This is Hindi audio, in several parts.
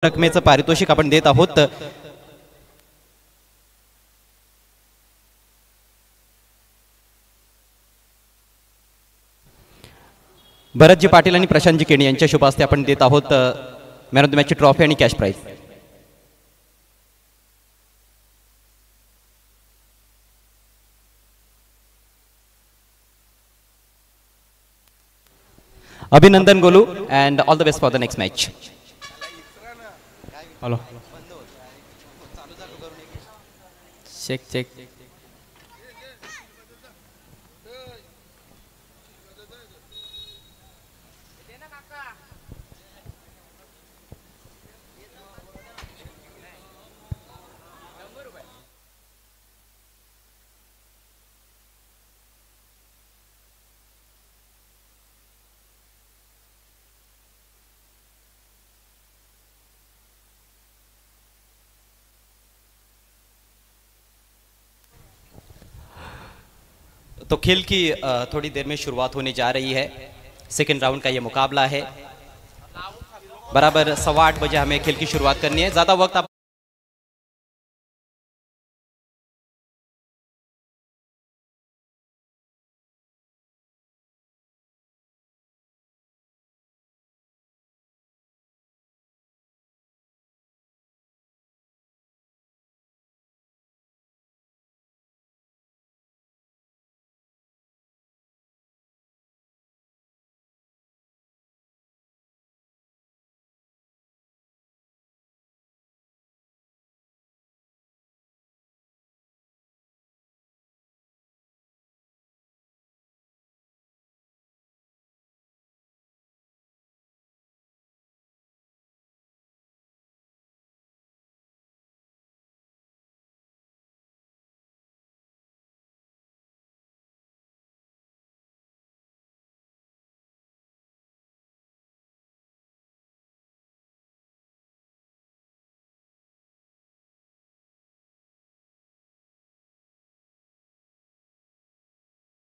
रकमेचं पारितोषिक आपण देत आहोत। भरतजी पाटील आणि प्रशांतजी केणी यांच्या शुभ हस्ते आपण देत आहोत मॅन ऑफ द मॅचची ट्रॉफी आणि कॅश प्राइज। अभिनंदन Golu and all the best for the next match। Hello check check तो खेल की थोड़ी देर में शुरुआत होने जा रही है। सेकंड राउंड का ये मुकाबला है। बराबर 8:15 बजे हमें खेल की शुरुआत करनी है। ज़्यादा वक्त आप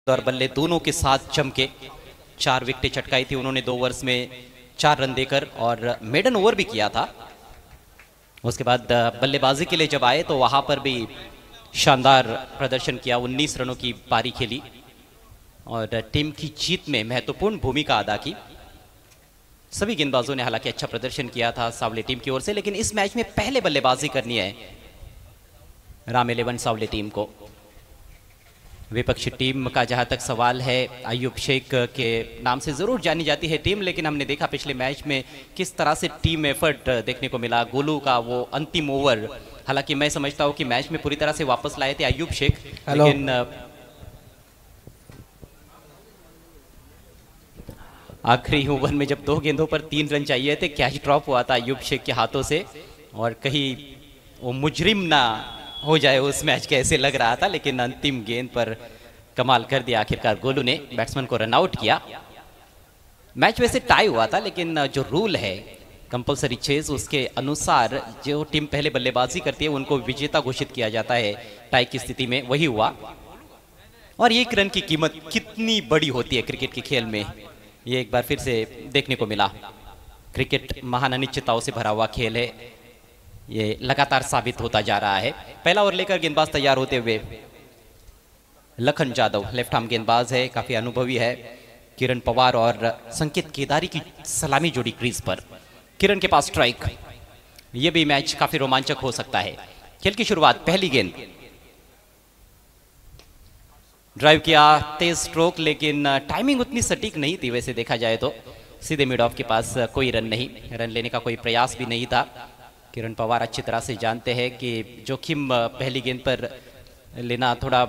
और बल्ले दोनों के साथ चमके। 4 विकेटें चटकाई थी उन्होंने 2 ओवर्स में 4 रन देकर और मेडन ओवर भी किया था। उसके बाद बल्लेबाजी के लिए जब आए तो वहां पर भी शानदार प्रदर्शन किया। 19 रनों की पारी खेली और टीम की जीत में महत्वपूर्ण भूमिका अदा की। सभी गेंदबाजों ने हालांकि अच्छा प्रदर्शन किया था सावले टीम की ओर से, लेकिन इस मैच में पहले बल्लेबाजी करनी है राम 11 सावले टीम को। विपक्षी टीम का जहां तक सवाल है, अयूब शेख के नाम से जरूर जानी जाती है टीम, लेकिन हमने देखा पिछले मैच में किस तरह से टीम एफर्ट देखने को मिला। गोलू का वो अंतिम ओवर, हालांकि मैं समझता हूं कि मैच में पूरी तरह से वापस लाए थे अयूब शेख, लेकिन आखिरी ओवर में जब 2 गेंदों पर 3 रन चाहिए थे, कैच ड्रॉप हुआ था अयूब शेख के हाथों से और कहीं वो मुजरिम ना हो जाए उस मैच के ऐसे लग रहा था, लेकिन अंतिम गेंद पर कमाल कर दिया आखिरकार गोलू ने, बैट्समैन को रन आउट किया। मैच वैसे टाई हुआ था, लेकिन जो रूल है कंपलसरी चेज, उसके अनुसार जो टीम पहले बल्लेबाजी करती है उनको विजेता घोषित किया जाता है टाई की स्थिति में। वही हुआ और 1 रन की कीमत कितनी बड़ी होती है क्रिकेट के खेल में, ये एक बार फिर से देखने को मिला। क्रिकेट महान अनिश्चितताओं से भरा हुआ खेल है, ये लगातार साबित होता जा रहा है। पहला ओवर लेकर गेंदबाज तैयार होते हुए लखन जादव लेफ्ट आर्म गेंदबाज है, काफी अनुभवी है। किरण पवार और संकेत केदारी की सलामी जोड़ी क्रीज पर। किरण के पास स्ट्राइक, ये भी मैच काफी रोमांचक हो सकता है। खेल की शुरुआत, पहली गेंद ड्राइव किया, तेज स्ट्रोक, लेकिन टाइमिंग उतनी सटीक नहीं थी वैसे देखा जाए तो। सीधे मिड ऑफ के पास कोई रन नहीं, रन लेने का कोई प्रयास भी नहीं था। किरण पवार अच्छी तरह से जानते हैं कि जोखिम पहली गेंद पर लेना थोड़ा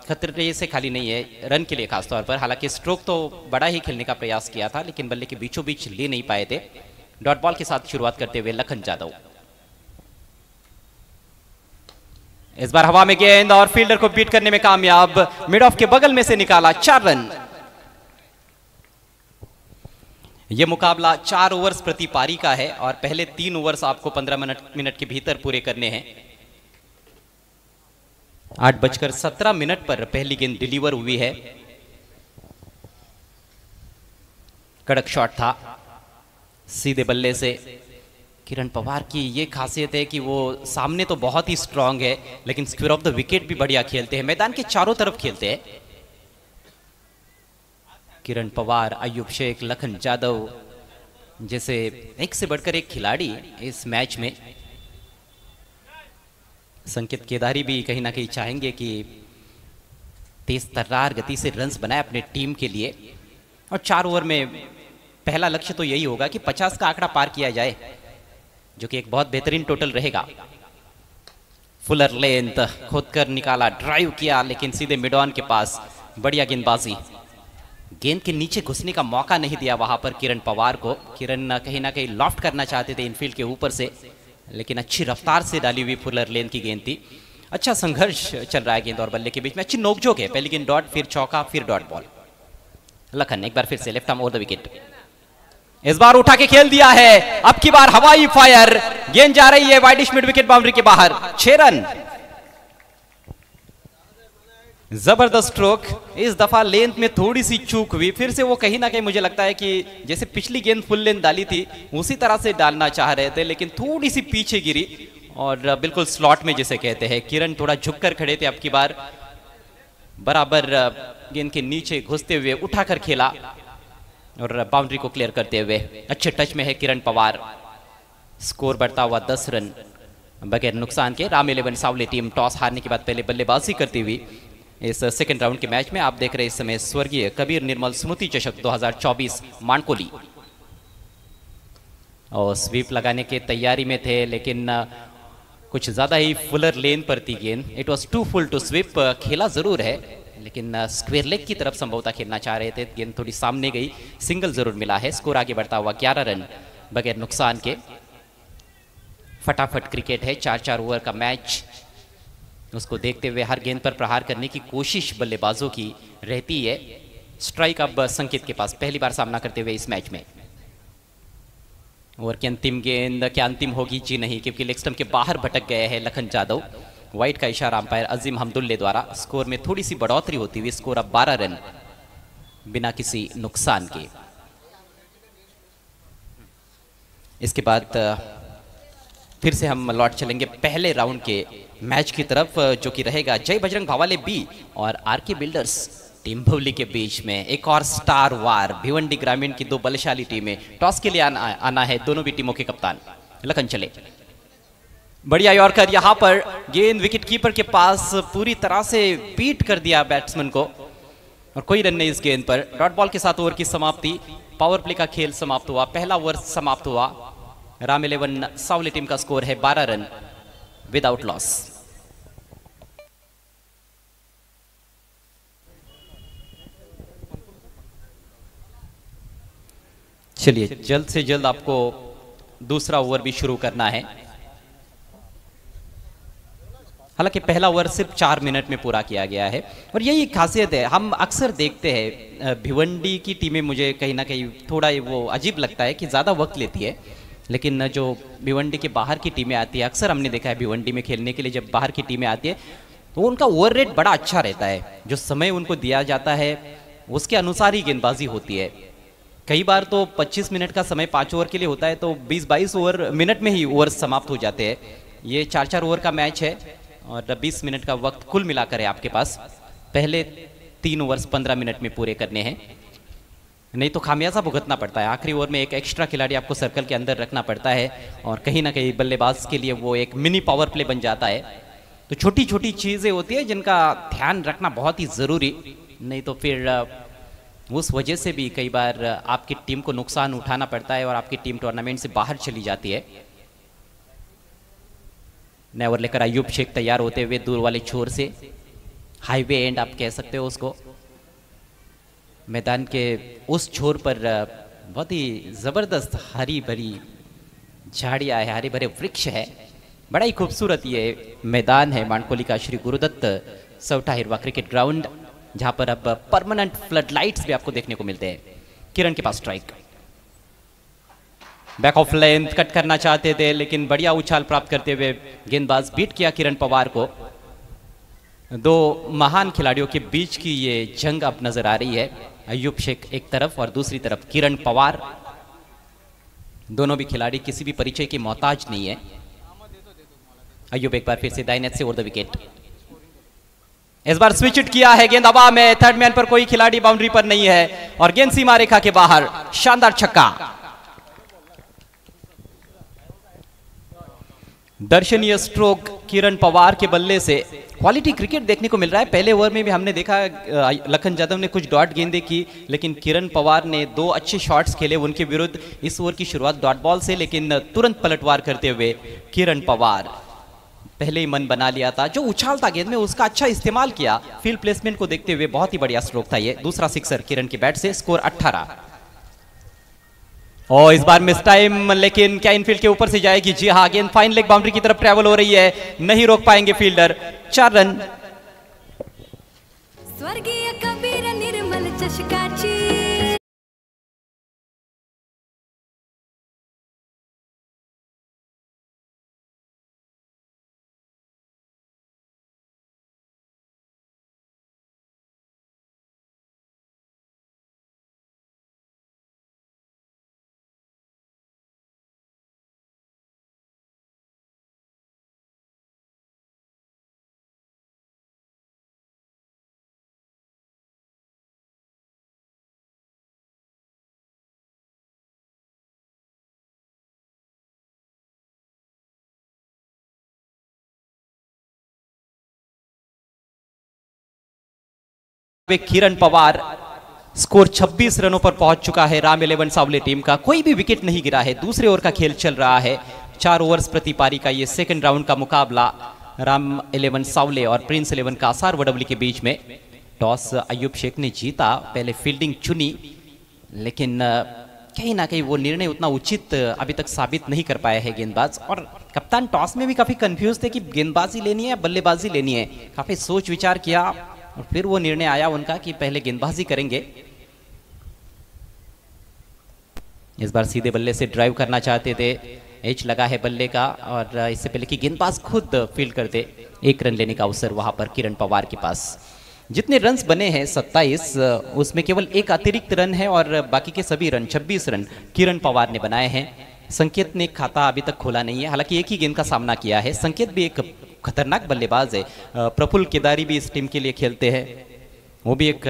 खतरे से खाली नहीं है, रन के लिए खासतौर पर। हालांकि स्ट्रोक तो बड़ा ही खेलने का प्रयास किया था, लेकिन बल्ले के बीचों बीच ले नहीं पाए थे। डॉट बॉल के साथ शुरुआत करते हुए लखन जादव, इस बार हवा में गेंद और फील्डर को बीट करने में कामयाब। मिड ऑफ के बगल में से निकाला, 4 रन। यह मुकाबला 4 ओवर्स प्रति पारी का है और पहले 3 ओवर्स आपको 15 मिनट के भीतर पूरे करने हैं। 8:17 पर पहली गेंद डिलीवर हुई है। कड़क शॉट था सीधे बल्ले से, किरण पवार की ये खासियत है कि वो सामने तो बहुत ही स्ट्रांग है, लेकिन स्क्वायर ऑफ द विकेट भी बढ़िया खेलते हैं, मैदान के चारों तरफ खेलते हैं। किरण पवार, अयूब शेख, लखन यादव जैसे एक से बढ़कर एक खिलाड़ी इस मैच में। संकेत केदारी भी कहीं ना कहीं चाहेंगे कि तेज तर्रार गति से रन्स बनाए अपने टीम के लिए, और 4 ओवर में पहला लक्ष्य तो यही होगा कि 50 का आंकड़ा पार किया जाए, जो कि एक बहुत बेहतरीन टोटल रहेगा। फुलर लेंथ खोद कर निकाला, ड्राइव किया, लेकिन सीधे मिड ऑन के पास बढ़िया गेंदबाजी। गेंद के नीचे घुसने का मौका नहीं दिया वहां पर किरण पवार को। किरण कहीं ना कहीं लॉफ्ट करना चाहते थे इनफील्ड के ऊपर से, लेकिन अच्छी रफ्तार से डाली हुई फुलर लेंथ की गेंद थी। अच्छा संघर्ष चल रहा है गेंद और बल्ले के बीच में, अच्छी नोकझोंक है। पहली गेंद डॉट, फिर चौका, फिर डॉट बॉल। लखन एक बार फिर से left arm over the wicket, इस बार उठा के खेल दिया है। अब की बार हवाई फायर, गेंद जा रही है वाइडिश मिड विकेट बाउंड्री के बाहर। 6 रन, जबरदस्त स्ट्रोक। इस दफा लेंथ में थोड़ी सी चूक हुई, फिर से वो कहीं ना कहीं मुझे लगता है कि जैसे पिछली गेंद फुल लेंथ डाली थी उसी तरह से डालना चाह रहे थे, लेकिन थोड़ी सी पीछे गिरी और बिल्कुल स्लॉट में जिसे कहते हैं। किरण थोड़ा झुककर खड़े थे, अब की बार बराबर गेंद के नीचे घुसते हुए उठाकर खेला और बाउंड्री को क्लियर करते हुए अच्छे टच में है किरण पवार। स्कोर बढ़ता हुआ 10 रन बगैर नुकसान के। राम 11 सावली टीम टॉस हारने के बाद पहले बल्लेबाजी करती हुई इस सेकंड राउंड के मैच में। आप देख रहे हैं इस समय स्वर्गीय कबीर निर्मल स्मृति चषक 2024 मानकोली, और स्वीप लगाने के तैयारी में थे, लेकिन कुछ ज्यादा ही फुलर लेन पर थी गेंद। It was too full to sweep. खेला जरूर है, लेकिन स्क्वेयर लेग की तरफ संभवतः खेलना चाह रहे थे। गेंद थोड़ी सामने गई, सिंगल जरूर मिला है। स्कोर आगे बढ़ता हुआ 11 रन बगैर नुकसान के। फटाफट क्रिकेट है, 4-4 ओवर का मैच। उसको देखते हुए हर गेंद पर प्रहार करने की कोशिश बल्लेबाजों की रहती है। स्ट्राइक अब संकेत के पास पहली बार सामना करते हुए इस मैच में। ओवर की अंतिम गेंद क्या अंतिम होगी? जी नहीं, क्योंकि लेग स्टंप के बाहर भटक गए हैं लखन यादव। वाइट का इशारा अंपायर अजीम हमदुल्ले द्वारा। स्कोर में थोड़ी सी बढ़ोतरी होती हुई स्कोर अब 12 रन बिना किसी नुकसान के। इसके बाद फिर से हम लौट चलेंगे पहले राउंड के मैच की तरफ, जो कि रहेगा जय बजरंग भावाले बी और आरके बिल्डर्स टीम भवली के बीच में। एक और स्टार वार, भिवंडी ग्रामीण की 2 बलशाली टीमें। टॉस के लिए आना है दोनों भी टीमों के कप्तान। लखन चले, बढ़िया यॉर्कर, यहां पर गेंद विकेट कीपर के पास पूरी तरह से बीट कर दिया बैट्समैन को, और कोई रन नहीं इस गेंद पर। डॉट बॉल के साथ ओवर की समाप्ति। पावर प्ले का खेल समाप्त हुआ, पहला ओवर समाप्त हुआ। राम 11 सावली टीम का स्कोर है 12 रन विदाउट लॉस। चलिए जल्द से जल्द आपको दूसरा ओवर भी शुरू करना है। हालांकि पहला ओवर सिर्फ 4 मिनट में पूरा किया गया है, और यही खासियत है। हम अक्सर देखते हैं भिवंडी की टीमें, मुझे कहीं ना कहीं थोड़ा वो अजीब लगता है कि ज़्यादा वक्त लेती है, लेकिन जो भिवंडी के बाहर की टीमें आती है, अक्सर हमने देखा है भिवंडी में खेलने के लिए जब बाहर की टीमें आती है तो उनका ओवर रेट बड़ा अच्छा रहता है। जो समय उनको दिया जाता है उसके अनुसार ही गेंदबाजी होती है। कई बार तो 25 मिनट का समय 5 ओवर के लिए होता है, तो 20-22 ओवर मिनट में ही ओवर समाप्त हो जाते हैं। ये 4-4 ओवर का मैच है और 20 मिनट का वक्त कुल मिलाकर है आपके पास। पहले 3 ओवर्स 15 मिनट में पूरे करने हैं, नहीं तो खामियाजा भुगतना पड़ता है। आखिरी ओवर में एक एक्स्ट्रा खिलाड़ी आपको सर्कल के अंदर रखना पड़ता है, और कहीं ना कहीं बल्लेबाज के लिए वो एक मिनी पावर प्ले बन जाता है। तो छोटी छोटी चीज़ें होती है जिनका ध्यान रखना बहुत ही ज़रूरी, नहीं तो फिर उस वजह से भी कई बार आपकी टीम को नुकसान उठाना पड़ता है और आपकी टीम टूर्नामेंट से बाहर चली जाती है। नया ओवर लेकर अयूब शेख तैयार होते हुए दूर वाले छोर से, हाईवे एंड आप कह सकते हो उसको। मैदान के उस छोर पर बहुत ही ज़बरदस्त हरी भरी झाड़ियाँ है, हरे भरे वृक्ष है। बड़ा ही खूबसूरत ये मैदान है मानकोली का श्री गुरुदत्त सौठा हिरवा क्रिकेट ग्राउंड, जहाँ पर अब परमानेंट फ्लड लाइट्स भी आपको देखने को मिलते हैं। किरण के पास strike, back of length cut करना चाहते थे, लेकिन बढ़िया उछाल प्राप्त करते हुए गेंदबाज बीट किया किरण पवार को। 2 महान खिलाड़ियों के बीच की ये जंग अब नजर आ रही है। अयूब शेख एक तरफ और दूसरी तरफ किरण पवार। दोनों भी खिलाड़ी किसी भी परिचय की मोहताज नहीं है। अय्यूब एक बार फिर से दाहिने से ओवर द विकेट। इस बार स्विच इट किया है, गेंद हवा में, थर्ड मैन पर कोई खिलाड़ी बाउंड्री पर नहीं है और गेंद सीमा रेखा के बाहर। शानदार छक्का। दर्शनीय स्ट्रोक किरण पवार के बल्ले से। क्वालिटी क्रिकेट देखने को मिल रहा है। पहले ओवर में भी हमने देखा लखन यादव ने कुछ डॉट गेंदें की, लेकिन किरण पवार ने 2 अच्छे शॉट्स खेले उनके विरुद्ध। इस ओवर की शुरुआत डॉट बॉल से, लेकिन तुरंत पलटवार करते हुए किरण पवार पहले ही मन बना लिया था। जो उछाल था गेंद में उसका अच्छा इस्तेमाल किया। फील्ड प्लेसमेंट को देखते हुए बहुत ही बढ़िया स्ट्रोक था ये। दूसरा सिक्सर किरण की बैट से। स्कोर 18। और इस बार मिस टाइम, लेकिन क्या इनफील्ड के ऊपर से जाएगी? जी हाँ, गेंद फाइन लेग बाउंड्री की तरफ ट्रैवल हो रही है, नहीं रोक पाएंगे फील्डर। 4 रन। स्वर्गीय कबीर निर्मल चषकाची। किरण पवार। स्कोर 26 रनों पर पहुंच चुका है राम 11 सावले टीम का। कोई भी विकेट नहीं गिरा है। दूसरे ओवर का खेल चल रहा है। 4 ओवर्स प्रति पारी का ये सेकंड राउंड का मुकाबला राम 11 सावले और प्रिंस 11 कासार वडवली के बीच में। टॉस अय्यूब शेख ने जीता, पहले फील्डिंग चुनी, लेकिन कहीं ना कहीं वो निर्णय उतना उचित अभी तक साबित नहीं कर पाया है गेंदबाज। और कप्तान टॉस में भी काफी कंफ्यूज थे कि गेंदबाजी लेनी है या बल्लेबाजी लेनी है। काफी सोच विचार किया और फिर वो निर्णय आया उनका कि पहले गेंदबाजी करेंगे। इस बार सीधे बल्ले से ड्राइव करना चाहते थे। एज लगा है बल्ले का और इससे पहले कि गेंदबाज खुद फील्ड करते, 1 रन लेने का अवसर वहां पर किरण पवार के पास। जितने रन्स बने हैं 27, उसमें केवल 1 अतिरिक्त रन है और बाकी के सभी रन 26 रन किरण पवार ने बनाए हैं। संकेत ने खाता अभी तक खोला नहीं है, हालांकि एक ही गेंद का सामना किया है। संकेत भी एक खतरनाक बल्लेबाज है। प्रफुल्ल केदारी भी इस टीम के लिए खेलते हैं, वो भी एक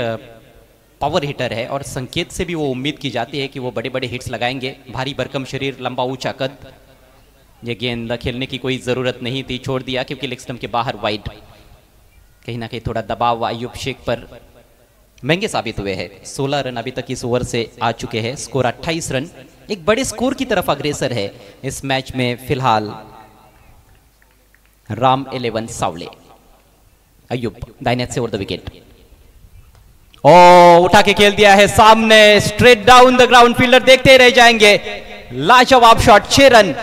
पावर हिटर है और संकेत से भी वो उम्मीद की जाती है कि वो बड़े बड़े हिट्स लगाएंगे। भारी भरकम शरीर, लंबा ऊंचा कद। ये गेंद खेलने की कोई ज़रूरत नहीं थी, छोड़ दिया क्योंकि लेग स्टंप के बाहर वाइड। कहीं ना कहीं थोड़ा दबाव अय्यूब शेख पर महंगे साबित हुए हैं। 16 रन अभी तक इस ओवर से आ चुके हैं। Score 28 run. एक बड़े स्कोर की तरफ अग्रसर है इस मैच में फिलहाल राम 11 सावले। अय्यूब दाहिने से ओवर द विकेट। ओ उठा के खेल दिया है सामने, straight down the ground. Fielder देखते रह जाएंगे। लाजवाब शॉट। 6 रन।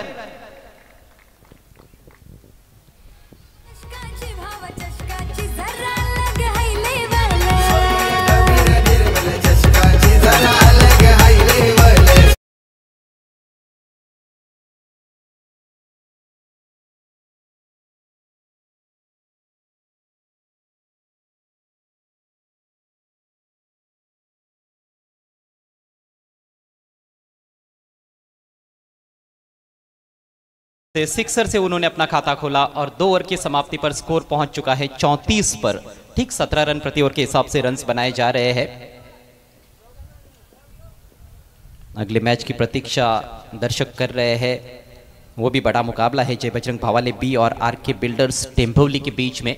सिक्सर से उन्होंने अपना खाता खोला और 2 ओवर की समाप्ति पर स्कोर पहुंच चुका है 34 पर। ठीक 17 रन प्रति ओवर के हिसाब से रन्स बनाए जा रहे हैं। अगले मैच की प्रतीक्षा दर्शक कर रहे हैं। वो भी बड़ा मुकाबला है जय बजरंग भावाले बी और आरके बिल्डर्स टेम्बोली के बीच में।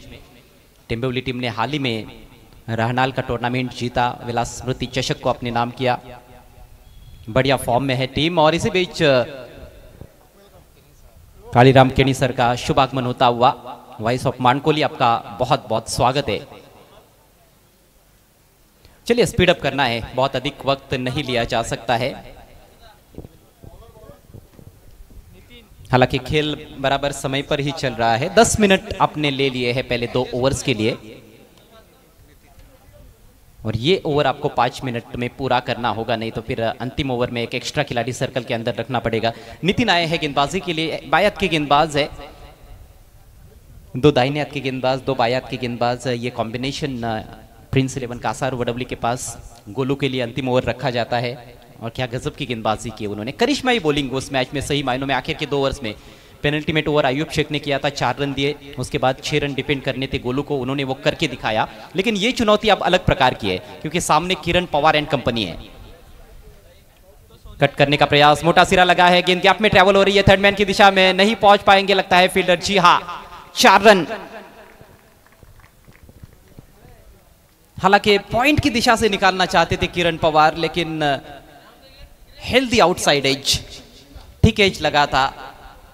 टेम्बोली टीम ने हाल ही में रहनाल का टूर्नामेंट जीता, विलास स्मृति चषक को अपने नाम किया। बढ़िया फॉर्म में है टीम और इसी बीच कालीराम केनी सर का शुभ आगमन होता हुआ। वॉइस ऑफ मानकोली, आपका बहुत बहुत स्वागत है। चलिए स्पीड अप करना है, बहुत अधिक वक्त नहीं लिया जा सकता है। हालांकि खेल बराबर समय पर ही चल रहा है। 10 मिनट आपने ले लिए हैं पहले 2 ओवर्स के लिए और ये ओवर आपको 5 मिनट में पूरा करना होगा, नहीं तो फिर अंतिम ओवर में एक एक्स्ट्रा खिलाड़ी सर्कल के अंदर रखना पड़ेगा। नितिन आए हैं गेंदबाजी के लिए। बायात के गेंदबाज है, 2 दाहिने हाथ के गेंदबाज, 2 बायात के गेंदबाज। ये कॉम्बिनेशन प्रिंस 11 कासार वडवली के पास गोलू के लिए अंतिम ओवर रखा जाता है और क्या गजब की गेंदबाजी की उन्होंने, करिश्माई बॉलिंग उस मैच में सही मायनों में। आखिर के 2 ओवर्स में पेनल्टीमेट ओवर अयूब शेख ने किया था, 4 रन दिए, उसके बाद 6 रन डिपेंड करने थे गोलू को, उन्होंने वो करके दिखाया। लेकिन ये चुनौती अब अलग प्रकार की है क्योंकि सामने किरण पवार एंड कंपनी है। कट करने का प्रयास, मोटा सिरा लगा है, गेंद गैप में ट्रेवल हो रही है, थर्ड मैन की दिशा में, नहीं पहुंच पाएंगे लगता है फील्डर। जी हां, 4 रन। हालांकि पॉइंट की दिशा से निकालना चाहते थे किरण पवार, लेकिन हेल्दी आउटसाइड एज, ठीक एज लगा था,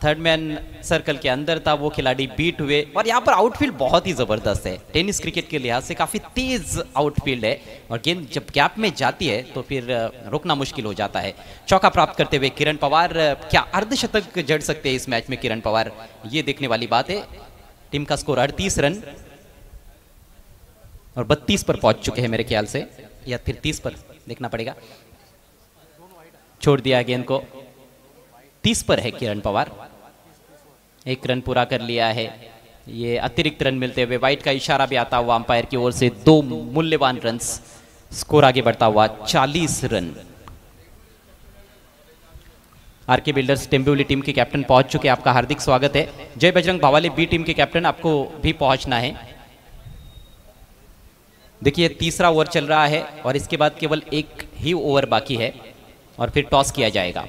थर्ड मैन सर्कल के अंदर था, वो खिलाड़ी बीट हुए। और यहाँ पर आउटफील्ड बहुत ही जबरदस्त है, टेनिस क्रिकेट के लिहाज से काफी तेज आउटफील्ड है, और गेंद जब गैप में जाती है तो फिर रोकना मुश्किल हो जाता है। चौका प्राप्त करते हुए किरण पवार, क्या अर्धशतक जड़ सकते हैं इस मैच में किरण पवार, ये देखने वाली बात है। टीम का स्कोर 38 रन और 32 पर पहुंच चुके हैं मेरे ख्याल से, या फिर 30 पर, देखना पड़ेगा। छोड़ दिया गेंद को, 30 पर है किरण पवार, 1 रन पूरा कर लिया है। ये अतिरिक्त रन मिलते हुए वाइट का इशारा भी आता हुआ अंपायर की ओर से, 2 मूल्यवान रन, स्कोर आगे बढ़ता हुआ 40 रन। आरके बिल्डर्स टेम्बिवली टीम के कैप्टन पहुंच चुके, आपका हार्दिक स्वागत है। जय बजरंग भावाली बी टीम के कैप्टन, आपको भी पहुंचना है। देखिए तीसरा ओवर चल रहा है और इसके बाद केवल 1 ही ओवर बाकी है और फिर टॉस किया जाएगा।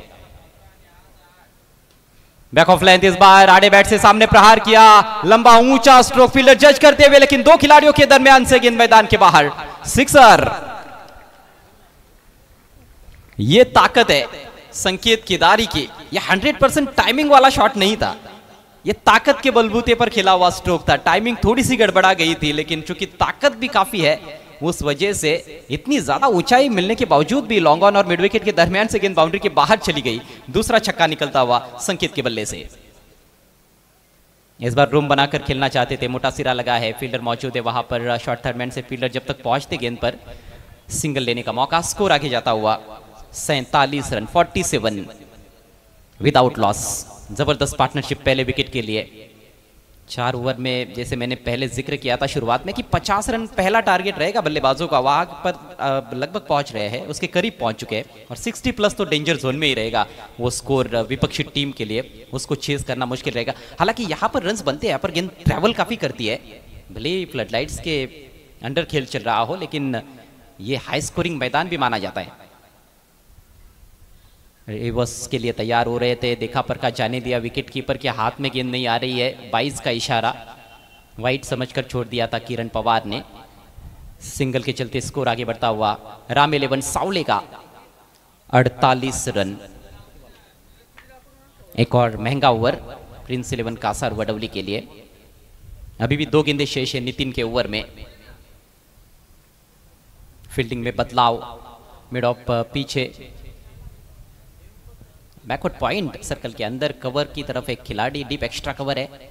बैक ऑफ लेंथ इस बार आड़े बैट से सामने प्रहार किया, लंबा ऊंचा स्ट्रोक फील्डर जज करते हुए, लेकिन 2 खिलाड़ियों के दरमियान से गेंद मैदान के बाहर, सिक्सर। ये ताकत है संकेत केदारी की, ये 100% टाइमिंग वाला शॉट नहीं था, ये ताकत के बलबूते पर खेला हुआ स्ट्रोक था। टाइमिंग थोड़ी सी गड़बड़ा गई थी, लेकिन चूंकि ताकत भी काफी है उस वजह से इतनी ज्यादा ऊंचाई मिलने के बावजूद भी लॉन्ग ऑन और मिड विकेट के दरमियान से गेंद बाउंड्री के बाहर चली गई। दूसरा छक्का निकलता हुआ संकेत के बल्ले से। इस बार रूम बनाकर खेलना चाहते थे, मोटा सिरा लगा है, फील्डर मौजूद है वहां पर, शॉर्ट थर्ड मैन से फील्डर जब तक पहुंचते गेंद पर सिंगल लेने का मौका, स्कोर आगे जाता हुआ 47 रन, 47 विदाउट लॉस। जबरदस्त पार्टनरशिप पहले विकेट के लिए। 4 ओवर में जैसे मैंने पहले जिक्र किया था शुरुआत में कि 50 रन पहला टारगेट रहेगा बल्लेबाजों का, वहां पर लगभग पहुंच रहे हैं, उसके करीब पहुंच चुके हैं, और 60 प्लस तो डेंजर जोन में ही रहेगा वो स्कोर विपक्षी टीम के लिए, उसको चेज करना मुश्किल रहेगा। हालांकि यहाँ पर रन्स बनते हैं, यहाँ पर गेंद ट्रैवल काफी करती है, भले ही फ्लडलाइट्स के अंडर खेल चल रहा हो, लेकिन ये हाई स्कोरिंग मैदान भी माना जाता है। रिवर्स के लिए तैयार हो रहे थे, देखा पर का जाने दिया, विकेट कीपर के हाथ में गेंद नहीं आ रही है, 22 का इशारा वाइट समझकर छोड़ दिया था किरण पवार ने। सिंगल के चलते स्कोर आगे बढ़ता हुआ राम 11 सावले का 48 रन। एक और महंगा ओवर प्रिंस 11 कासार वडवली के लिए। अभी भी 2 गेंदें शेष है नितिन के ओवर में। फील्डिंग में बदलाव, मिड ऑफ पीछे, बैकवर्ड पॉइंट सर्कल के अंदर, कवर की तरफ एक खिलाड़ी, डीप एक्स्ट्रा कवर है।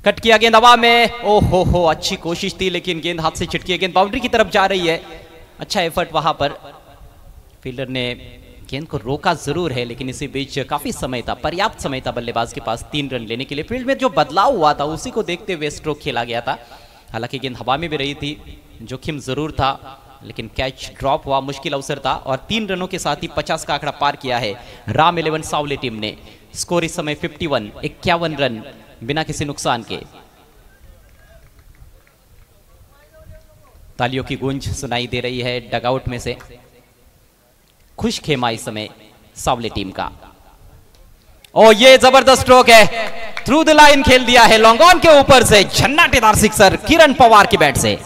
कट किया गेंद हवा में, ओहो हो, अच्छी कोशिश थी लेकिन गेंद हाथ से छिटकी, गेंद बाउंड्री की तरफ जा रही है। अच्छा एफर्ट वहां पर, फील्डर ने गेंद को रोका जरूर है, लेकिन इसी बीच काफी समय था, पर्याप्त समय था बल्लेबाज के पास 3 रन लेने के लिए। फील्ड में जो बदलाव हुआ था उसी को देखते हुए स्ट्रोक खेला गया था। हालांकि गेंद हवा में भी रही थी, जोखिम जरूर था, लेकिन कैच ड्रॉप हुआ, मुश्किल अवसर था, और 3 रनों के साथ ही 50 का आंकड़ा पार किया है राम 11 सावले टीम ने। स्कोर इस समय 51, 51 रन बिना किसी नुकसान के। तालियों की गूंज सुनाई दे रही है डगआउट में से। खुश खेमा इस समय सावले टीम का। और ये जबरदस्त स्ट्रोक है, थ्रू द लाइन खेल दिया है, लॉन्ग ऑन के ऊपर से झन्नाटेदार सिक्सर किरण पवार की बैट से।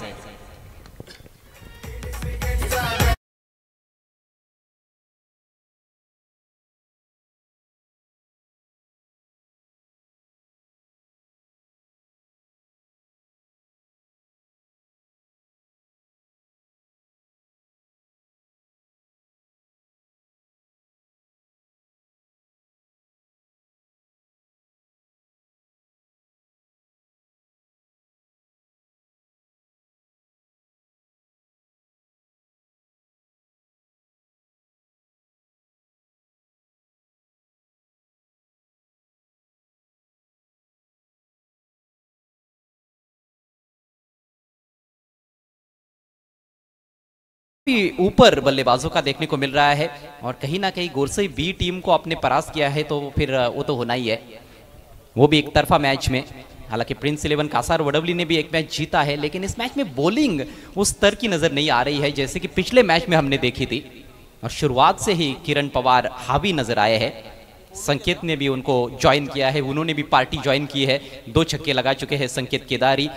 ऊपर बल्लेबाजों का देखने को मिल रहा है और कहीं ना कहीं गोरसई बी टीम को आपने परास्त किया है तो फिर वो तो होना ही है, वो भी एक तरफा मैच में। हालांकि प्रिंस 11 कासार वडवली ने भी एक मैच जीता है, लेकिन इस मैच में बॉलिंग उस स्तर की नजर नहीं आ रही है जैसे कि पिछले मैच में हमने देखी थी। और शुरुआत से ही किरण पवार हावी नजर आए हैं। संकेत ने भी उनको ज्वाइन किया है, उन्होंने भी पार्टी ज्वाइन की है। 2 छक्के लगा चुके हैं संकेत केदारी।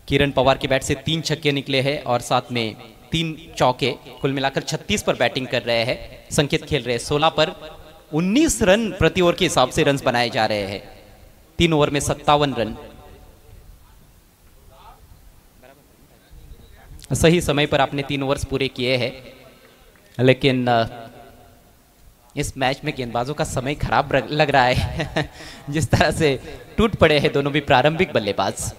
किरण पवार के बैट से 3 छक्के निकले हैं और साथ में 3 चौके, कुल मिलाकर 36 पर बैटिंग कर रहे हैं। संकेत खेल रहे हैं 16 पर। 19 रन प्रति ओवर के हिसाब से रन बनाए जा रहे हैं। 3 ओवर में 57 रन। सही समय पर आपने 3 ओवर्स पूरे किए हैं, लेकिन इस मैच में गेंदबाजों का समय खराब लग रहा है जिस तरह से टूट पड़े हैं दोनों भी प्रारंभिक बल्लेबाज।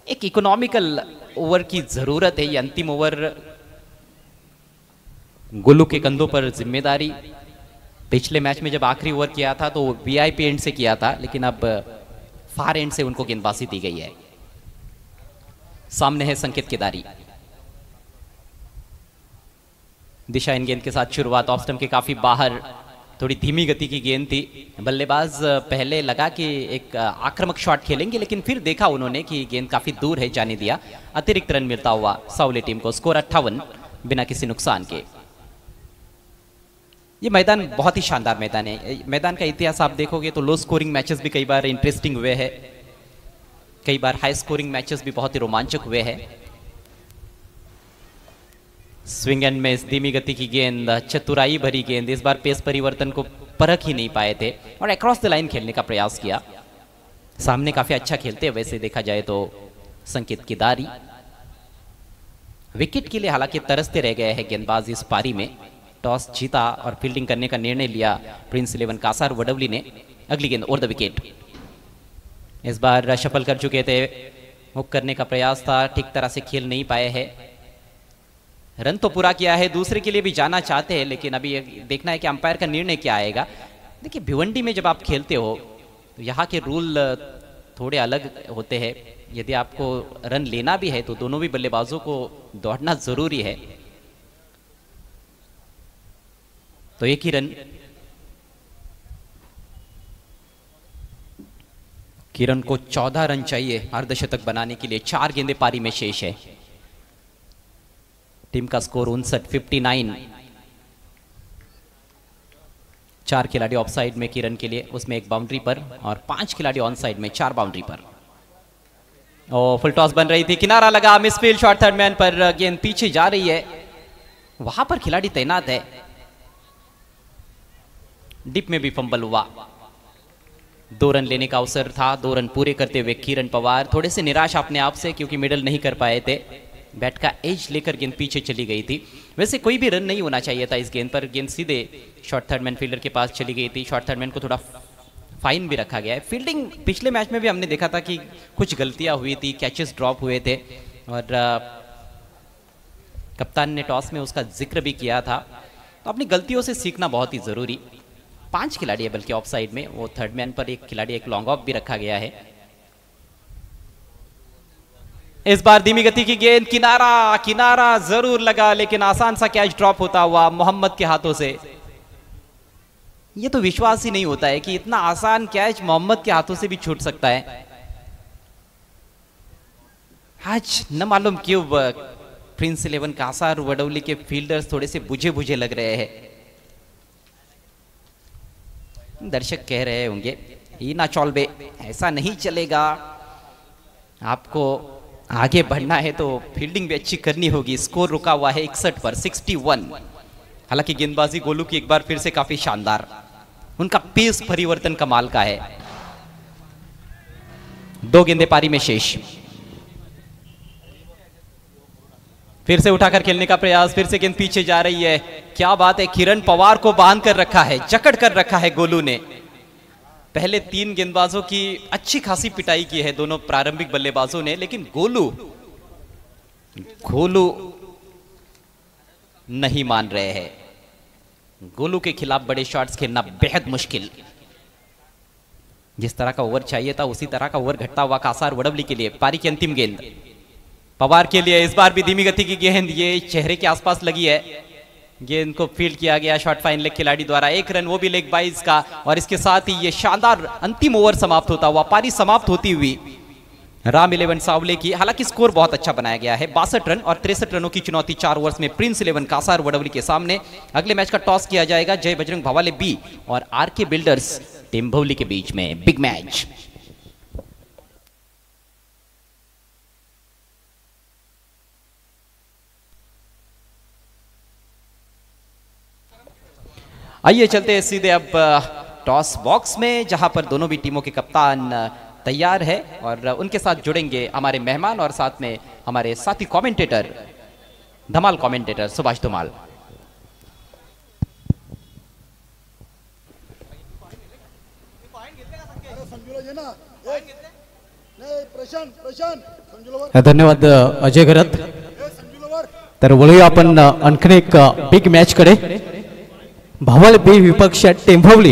एक इकोनॉमिकल ओवर की जरूरत है। ये अंतिम ओवर गोलू के कंधों पर जिम्मेदारी। पिछले मैच में जब आखिरी ओवर किया था तो वीआईपी एंड से किया था, लेकिन अब फार एंड से उनको गेंदबाजी दी गई है। सामने है संकेत केदारी। दिशा इन गेंद के साथ शुरुआत ऑफ स्टंप के काफी बाहर, थोड़ी धीमी गति की गेंद थी। बल्लेबाज पहले लगा कि एक आक्रामक शॉट खेलेंगे, लेकिन फिर देखा उन्होंने कि गेंद काफी दूर है, जाने दिया। अतिरिक्त रन मिलता हुआ साउली टीम को। स्कोर 58 बिना किसी नुकसान के। ये मैदान बहुत ही शानदार मैदान है। मैदान का इतिहास आप देखोगे तो लो स्कोरिंग मैचेस भी कई बार इंटरेस्टिंग हुए हैं, कई बार हाई स्कोरिंग मैचेस भी बहुत ही रोमांचक हुए हैं। स्विंग एंड में धीमी गति की गेंद, चतुराई भरी गेंद। इस बार पेस परिवर्तन को परख ही नहीं पाए थे और अक्रॉस द लाइन खेलने का प्रयास किया। सामने काफी अच्छा खेलते हैं वैसे देखा जाए तो संकेत केदारी। विकेट के लिए हालांकि तरसते रह गए हैं गेंदबाज इस पारी में। टॉस जीता और फील्डिंग करने का निर्णय लिया प्रिंस 11 कासार वडवली ने। अगली गेंद और द विकेट। इस बार सफल कर चुके थे, हुक करने का प्रयास था, ठीक तरह से खेल नहीं पाए हैं। रन तो पूरा किया है, दूसरे के लिए भी जाना चाहते हैं, लेकिन अभी देखना है कि अंपायर का निर्णय क्या आएगा। देखिए भिवंडी में जब आप खेलते हो तो यहाँ के रूल थोड़े अलग होते हैं। यदि आपको रन लेना भी है तो दोनों भी बल्लेबाजों को दौड़ना जरूरी है। तो एक ही रन। किरण को 14 रन चाहिए अर्धशतक बनाने के लिए। 4 गेंदें पारी में शेष है। टीम का स्कोर 59-59। 4 खिलाड़ी ऑफ साइड में किरण के लिए, उसमें 1 बाउंड्री पर, और 5 खिलाड़ी ऑन साइड में 4 बाउंड्री पर। ओ फुल टॉस बन रही थी, किनारा लगा, मिसफील्ड शॉट थर्ड मैन पर, गेंद पीछे जा रही है। वहां पर खिलाड़ी तैनात है। डिप में भी फंबल हुआ। 2 रन लेने का अवसर था। 2 रन पूरे करते हुए किरण पवार थोड़े से निराश अपने आप से, क्योंकि मिडल नहीं कर पाए थे। बैट का एज लेकर गेंद पीछे चली गई थी। वैसे कोई भी रन नहीं होना चाहिए था इस गेंद पर। गेंद सीधे शॉर्ट थर्ड मैन फील्डर के पास चली गई थी। शॉर्ट थर्ड मैन को थोड़ा फाइन भी रखा गया है। फील्डिंग पिछले मैच में भी हमने देखा था कि कुछ गलतियां हुई थी, कैचेस ड्रॉप हुए थे, और कप्तान ने टॉस में उसका जिक्र भी किया था। तो अपनी गलतियों से सीखना बहुत ही जरूरी। 5 खिलाड़ी है बल्कि ऑफ साइड में, वो थर्ड मैन पर 1 खिलाड़ी, 1 लॉन्ग ऑफ भी रखा गया है। इस बार धीमी गति की गेंद, किनारा, किनारा जरूर लगा, लेकिन आसान सा कैच ड्रॉप होता हुआ मोहम्मद के हाथों से। ये तो विश्वास ही नहीं होता है कि इतना आसान कैच मोहम्मद के हाथों से भी छूट सकता है। आज न मालूम क्यों प्रिंस 11 कासार वडवली के फील्डर्स थोड़े से बुझे बुझे लग रहे हैं। दर्शक कह रहे होंगे ही ना चौलबे, ऐसा नहीं चलेगा, आपको आगे बढ़ना है तो फील्डिंग भी अच्छी करनी होगी। स्कोर रुका हुआ है 61 पर, 61। हालांकि गेंदबाजी गोलू की एक बार फिर से काफी शानदार, उनका पेस परिवर्तन कमाल का है। 2 गेंदें पारी में शेष। फिर से उठाकर खेलने का प्रयास, फिर से गेंद पीछे जा रही है। क्या बात है, किरण पवार को बांध कर रखा है, जकड़ कर रखा है गोलू ने। पहले 3 गेंदबाजों की अच्छी खासी पिटाई की है दोनों प्रारंभिक बल्लेबाजों ने, लेकिन गोलू नहीं मान रहे हैं। गोलू के खिलाफ बड़े शॉट्स खेलना बेहद मुश्किल। जिस तरह का ओवर चाहिए था उसी तरह का ओवर घटता हुआ कासार वडवली के लिए। पारी की अंतिम गेंद, पवार के लिए इस बार भी धीमी गति की गेंद, ये चेहरे के आसपास लगी है। गेंद को फील्ड किया गया शॉट फाइन लेग खिलाड़ी द्वारा, 1 रन वो भी लेग बाइज का। और इसके साथ ही ये शानदार अंतिम ओवर समाप्त होता हुआ, पारी समाप्त होती हुई राम 11 सावले की। हालांकि स्कोर बहुत अच्छा बनाया गया है, 62 रन और 63 रनों की चुनौती 4 ओवर्स में प्रिंस 11 कासार वडवली के सामने। अगले मैच का टॉस किया जाएगा जय बजरंग भवाले बी और आरके बिल्डर्स टेम्भौली के बीच में। Big match. आइए चलते हैं सीधे अब टॉस बॉक्स में, जहां पर दोनों भी टीमों के कप्तान तैयार है और उनके साथ जुड़ेंगे हमारे मेहमान और साथ में हमारे साथी कमेंटेटर, धमाल कमेंटेटर सुभाष धुमाल। धन्यवाद अजय घरत। तर वळूया आपण आणखीन एक बिग मॅच कडे। भावल बी विपक्ष टेंभवली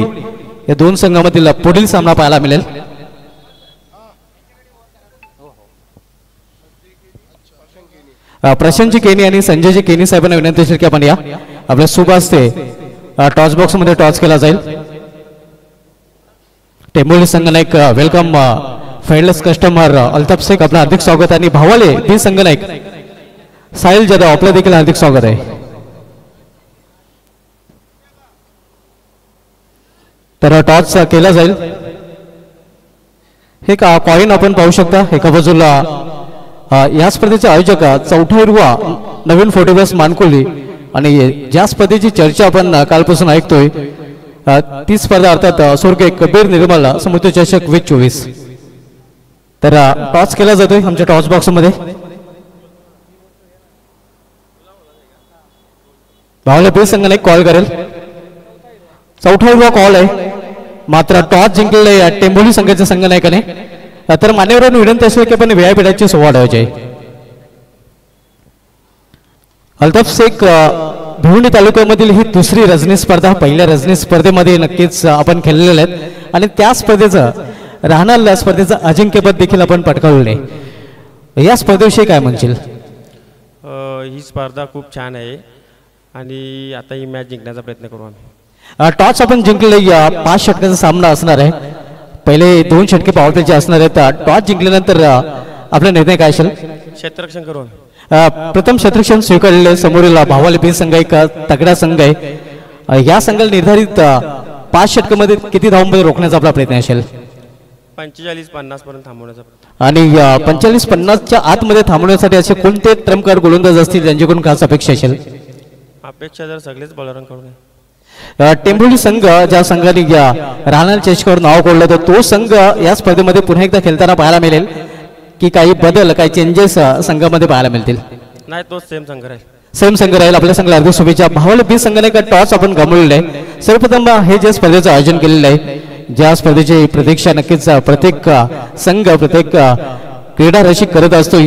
या दोन संघामधील पुढील सामना पाहायला मिळेल। प्रशांतजी केनी आणि संजयजी केनी साहेबांना विनंती असेल की आपण या आपल्या सुभाषते टॉस बॉक्स मध्ये टॉस केला जाईल। टेंभवली संघनायक वेलकम फेडलेस कस्टमर अल्ताफ शेख आपलं हार्दिक स्वागत आणि भावले बी संघनायक साहिल जाधव आपलं देखील हार्दिक स्वागत आहे। तर टॉस केला जाईल। हे का कॉइन आपण पाहू शकता एका बाजूला या स्पर्धेचे आयोजक चौथा नवीन फोटोग्राफ मानकोली आणि ज्या स्पर्धेची चर्चा आपण कालपासून ऐकतोय ती स्पर्धा अर्थात स्वर्गीय कबीर निर्मल समुद्र चषक 2024। तर टॉस केला जातोय आमच्या टॉस बॉक्स मध्ये। भावले बी संघाने कॉल करेल, चौथा कॉल आहे, मात्र टॉस जिंकलेल्या टेंभोली संघाच्या संघनायकाने। तर मान्यवरांनी विनंती असेल की आपण व्यायापीठाची सोहळा आहे। अल्ताफ शेख भिवंडी तालुक्यामधील ही दुसरी रजनी स्पर्धा, पहिल्या रजनी स्पर्धेमध्ये नक्कीच आपण खेळलेले आहेत आणि त्या स्पर्धेचं राहणार स्पर्धेचं अजिंक्यपद देखील आपण पटकावले। या स्पर्धेविषयी काय म्हणशील? ही स्पर्धा खूप छान आहे आणि आता ही मॅच जिंकण्याचा प्रयत्न करू आम्ही। टॉस आपण जिंकले, 5 षटकांचा सामना असणार आहे। पहिले 2 षटके पावरप्लेचे असणार आहेत। टॉस जिंकल्यानंतर आपला निर्णय काय असेल? क्षेत्ररक्षण करू। प्रथम क्षेत्ररक्षण स्वीकारलेले समोरील भावाले बी संघ एक तगडा संघ आहे। या संघाला निर्धारित 5 षटकामध्ये किती धावांमध्ये रोखण्याचा आपला प्रयत्न असेल? 45-50 पर्यंत थांबवण्याचा। आणि 45-50च्या आतमध्ये थांबवण्यासाठी असे कोणते ट्रम्प कार्ड गोलंदाज असतील ज्यांच्याकडून खास अपेक्षा असेल? अपेक्षा जर सगळेच बॉलरांकडून आहे। टेंभोली संघ ज्या संघाने राहणार चषकावर नाव कोडलं तर तो संघ या स्पर्धेमध्ये पुन्हा एकदा खेळताना पाहायला मिळेल की काही बदल, काही चेंजेस संघामध्ये पाहायला मिळतील? नाही, तोच सेम संघ राहील। सेम संघ राहील। आपल्या संघाला हार्दिक शुभेच्छा। भावले बी संघाने का टॉस आपण गमावलेला आहे। सर्वप्रथम हे जे स्पर्धेचं आयोजन केलेलं आहे, ज्या स्पर्धेची प्रतीक्षा नक्कीच प्रत्येक संघ, प्रत्येक क्रीडा रसिक करत असतो,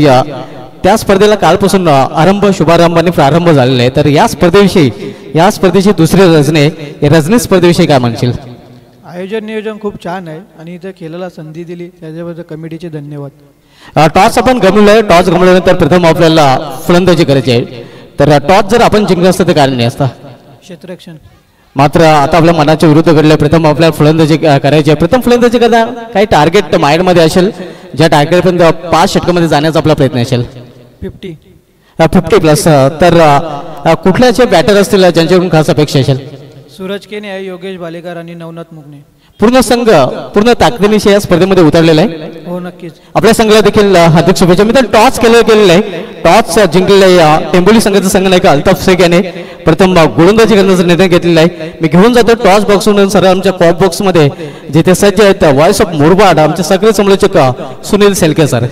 त्या स्पर्धेला कालपासून शुभारंभ आणि प्रारंभ झालेला आहे। तर या स्पर्धेविषयी, या स्पर्धेची दुसरी रजनी, या रजनी स्पर्धेविषयी काय म्हणशील? आयोजन नियोजन खूप छान आहे आणि इथे खेळायला संधी दिली त्याच्याबद्दल कमिटीचे धन्यवाद। टॉस आपण गमवलाय, टॉस गमवल्यानंतर प्रथम आपल्याला फलंदाजी करायची आहे। तर टॉस जर आपण जिंकलं असतं तर काय नाही असता? क्षेत्ररक्षण। मात्र आता आपल्या मनाच्या विरुद्ध घडले, प्रथम आपल्याला फलंदाजी करायची आहे। प्रथम फलंदाजी करता काही टार्गेट माइंडमध्ये असेल, ज्या टार्गेटपर्यंत 5 षटकामध्ये जाण्याचा आपला प्रयत्न असेल? 50+। तर कुठल्याचे बॅटर असतील ज्यांच्याकडून खास अपेक्षा असेल? सूरज केने आहे, योगेश भालेकर आणि नवनाथ मुगने। पूर्ण संघ पूर्ण ताकदीनिशी या स्पर्धेमध्ये उतरलेला आहे। हो नक्कीच। आपल्या संघाला देखील हार्दिक शुभेच्छा। मित्र टॉस केलेलं आहे, टॉस जिंकलेल्या टेंभोली संघाचा संघनायक अल्ताफ शेख याने प्रथम गोलंदाजी करण्याचा निर्णय घेतलेला आहे। मी घेऊन जातो टॉस बॉक्सवरून सर आमच्या कॉप बॉक्स मध्ये जिथे सज्ज आहेत व्हॉइस ऑफ मुरबाड आमचे सगळे समालोचक सुनील सेलके सर।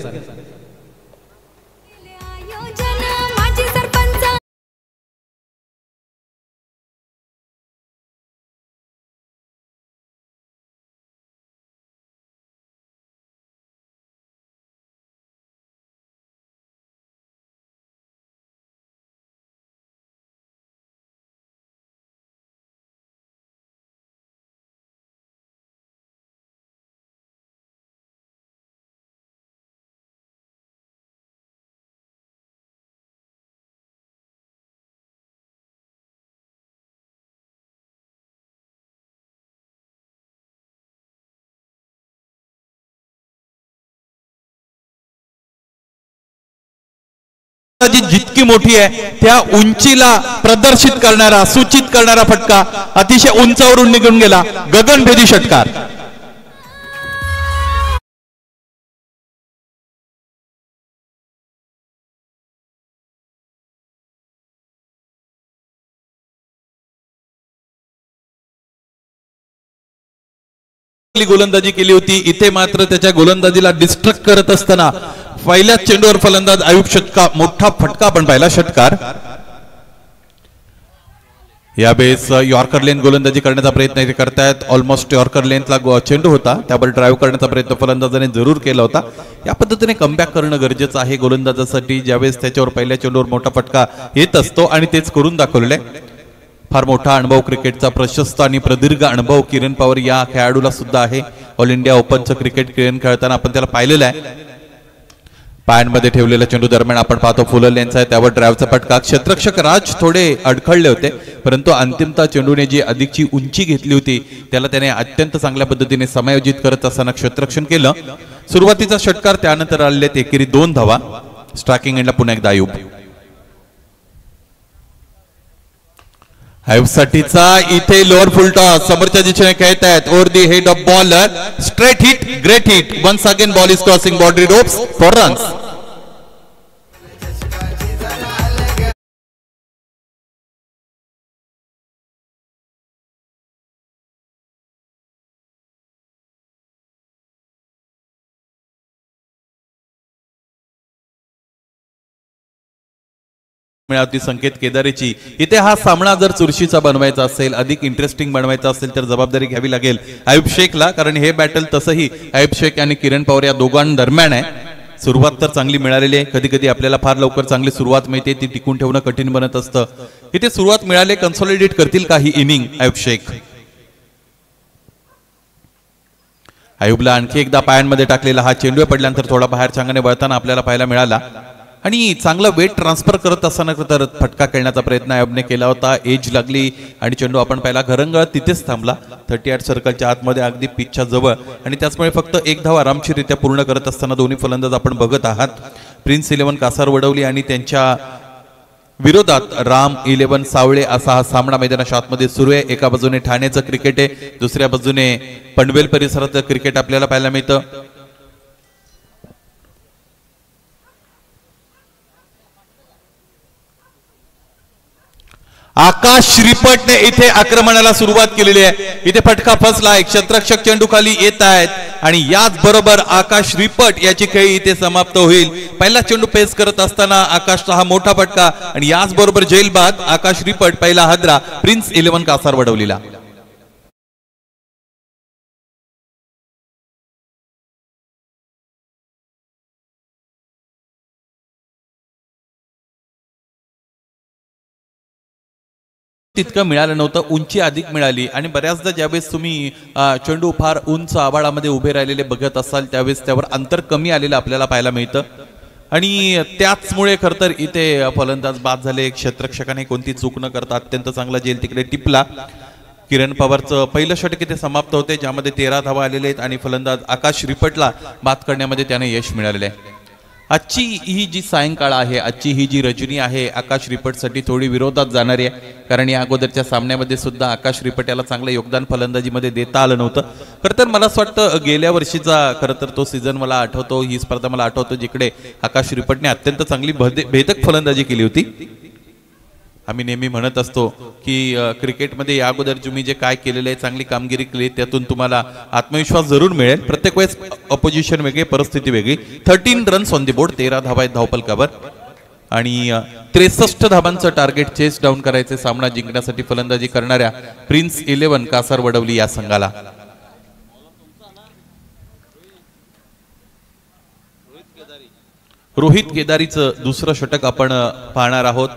जितकी मोठी आहे त्या उंचीला प्रदर्शित करणारा सूचित करणारा फटका अतिशय उंचावरून निघून गेला, गगनभेदी षटकार. गोलंदाजी केली होती, इथे मात्र त्याच्या गोलंदाजीला डिस्ट्रक्ट करत असताना पहिल्या चेंडूवर फलंदाज आयुब षटका, मोठा फटका आपण पाहिला, षटकार. यावेळेस यॉर्कर लेन गोलंदाजी करण्याचा प्रयत्न इथे करतायत. ऑलमोस्ट यॉर्कर लेनला चेंडू होता, त्यावर ड्राईव्ह करण्याचा प्रयत्न फलंदाजाने जरूर केला होता. या पद्धतीने कमबॅक करणं गरजेचं आहे गोलंदाजासाठी, ज्यावेळेस त्याच्यावर पहिल्या चेंडूवर मोठा फटका येत असतो आणि तेच करून दाखवलेलं आहे. फार मोठा अनुभव, क्रिकेटचा प्रशस्त आणि प्रदीर्घ अनुभव किरण पवार या खेळाडूला सुद्धा आहे. ऑल इंडिया ओपनचं क्रिकेट खेळताना आपण त्याला पाहिलेलं आहे. पायांमध्ये ठेवलेला चेंडू दरम्यान आपण पाहतो फुल लेन्स आहे, त्यावर ड्राईव्हचा फटका. क्षेत्ररक्षक राज थोडे अडखळले होते, परंतु अंतिमतः चेंडूने जी अधिकची उंची घेतली होती त्याला त्याने अत्यंत चांगल्या पद्धतीने समायोजित करत असताना क्षेत्ररक्षण केलं. सुरुवातीचा षटकार, त्यानंतर आलेले एकेरी 2 धावा. स्ट्रायकिंग एंडला पुन्हा एकदा आयुब. आयुबसाठीचा इथे लोअर फुल टॉस समोरच्या दिशेने खेळत आहेत. Over the head of bowler, straight hit, great hit. Once again ball is crossing boundary ropes for runs. मिळाली संकेत केदारीची. इथे हा सामना जर चुरशीचा बनवायचा असेल, अधिक इंटरेस्टिंग बनवायचा असेल तर जबाबदारी घ्यावी लागेल आयुब शेखला, कारण हे बॅटल तसंही आयुब शेख आणि किरण पवार या दोघांदरम्यान आहे. सुरुवात तर चांगली मिळालेली आहे, कधी कधी आपल्याला फार लवकर चांगली सुरुवात मिळते, ती टिकून ठेवणं कठीण बनत असतं. इथे सुरुवात मिळाली, कन्सॉलिडेट करतील काही इनिंग आयुब शेख. आयुबला आणखी एकदा पायांमध्ये टाकलेला हा चेंडू पडल्यानंतर थोडा बाहेरच्या अंगाने वळताना आपल्याला पाहायला मिळाला आणि चांगला वेट ट्रान्सफर करत असताना तर फटका खेळण्याचा प्रयत्न आयुबने केला होता. एज लागली आणि चेंडू आपण पाहिला घरंगळत तिथेच थांबला 38 सर्कलच्या आतमध्ये अगदी पिचच्या जवळ, आणि त्याचमुळे फक्त एक धाव आरामशीररित्या पूर्ण करत असताना दोन्ही फलंदाज आपण बघत आहात. प्रिन्स 11 कासारवडवली आणि त्यांच्या विरोधात राम 11 सावळे असा हा सामना मैदानाच्या आतमध्ये सुरू आहे. एका बाजूने ठाण्याचं क्रिकेट आहे, दुसऱ्या बाजूने पनवेल परिसराचं क्रिकेट आपल्याला पाहायला मिळतं. आकाश श्रीपटने इथे आक्रमणाला सुरुवात केलेली आहे. इथे फटका फसला, एक क्षेत्ररक्षक चेंडू खाली येत आहेत आणि याच बरोबर आकाश श्रीपट याची खेळी इथे समाप्त होईल. पहिला चेंडू पेस करत असताना आकाशचा हा मोठा फटका आणि याच बरोबर जेलबाद आकाश श्रीपट पहिला हादरा प्रिन्स 11 कासारवडवलीला. तितकं मिळालं नव्हतं, उंची अधिक मिळाली आणि बऱ्याचदा ज्यावेळेस तुम्ही चेंडू फार उंच आभाळामध्ये उभे राहिलेले बघत असाल त्यावेळेस त्यावर अंतर कमी आलेलं आपल्याला पाहायला मिळतं आणि त्याचमुळे खरं तर इथे फलंदाज बाद झाले. क्षेत्ररक्षकाने कोणती चूक न करता अत्यंत चांगला जेल तिकडे टिपला. किरण पवारचं पहिलं षटक इथे समाप्त होते, ज्यामध्ये 13 धावा आलेले आहेत आणि फलंदाज आकाश श्रीपटला बाद करण्यामध्ये त्याने यश मिळालेलं आहे. आजची ही जी सायंकाळ आहे, आजची ही जी रजनी आहे आकाश रिपटसाठी थोडी विरोधात जाणारी आहे, कारण या अगोदरच्या सामन्यामध्ये सुद्धा आकाश रिपट याला चांगलं योगदान फलंदाजीमध्ये देता आलं नव्हतं. खरं तर मला असं वाटतं गेल्या वर्षीचा खरं तर तो सीझन मला आठवतो, ही स्पर्धा मला आठवतो जिकडे आकाश रिपटने अत्यंत चांगली भेदक फलंदाजी केली होती. आम्ही नेहमी म्हणत असतो की क्रिकेटमध्ये या अगोदर तुम्ही जे काय केलेलं आहे, चांगली कामगिरी केली, त्यातून तुम्हाला आत्मविश्वास जरूर मिळेल. प्रत्येक वेळेस अपोजिशन वेगळी, परिस्थिती वेगळी. 13 रन्स ऑन दी बोर्ड, 13 धावा आहेत धावफलकावर आणि 63 धावांचं टार्गेट चेस डाऊन करायचे सामना जिंकण्यासाठी फलंदाजी करणाऱ्या प्रिन्स 11 कासारवडवली या संघाला. रोहित केदारीचं दुसरं षटक आपण पाहणार आहोत.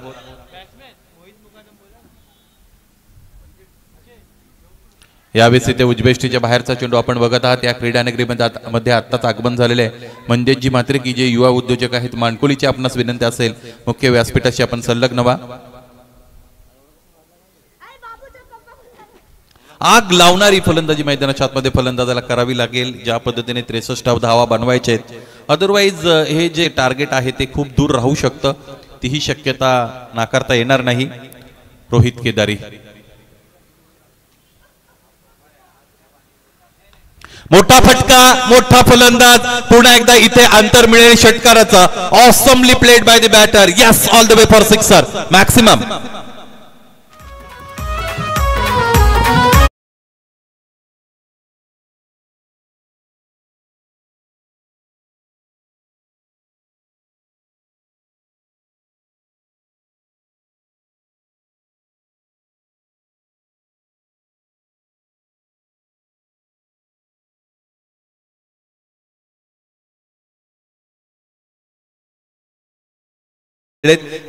यावेळेस इथे उजबेष्टीच्या बाहेरचा चेंडू आपण बघत आहात. या क्रीडानगरीमध्ये आत्ताच आगमन झालेले आहे मंदेशजी म्हात्रे की जे युवा उद्योजक आहेत मानकोलीची आपणास विनंती असेल मुख्य व्यासपीठाशी आपण संलग्न व्हा. आग लावणारी फलंदाजी मैदानाच्या आतमध्ये फलंदाजाला करावी लागेल. ज्या पद्धतीने 63 धावा बनवायचे आहेत, अदरवाईज हे जे टार्गेट आहे ते खूप दूर राहू शकतं. तीही शक्यता नाकारता येणार नाही. रोहित केदारी मोठा फटका, मोठा फलंदाज, पुन्हा एकदा इथे अंतर मिळेल षटकाराचा. Awesomely played by the batter. Yes, all the way for sixer maximum.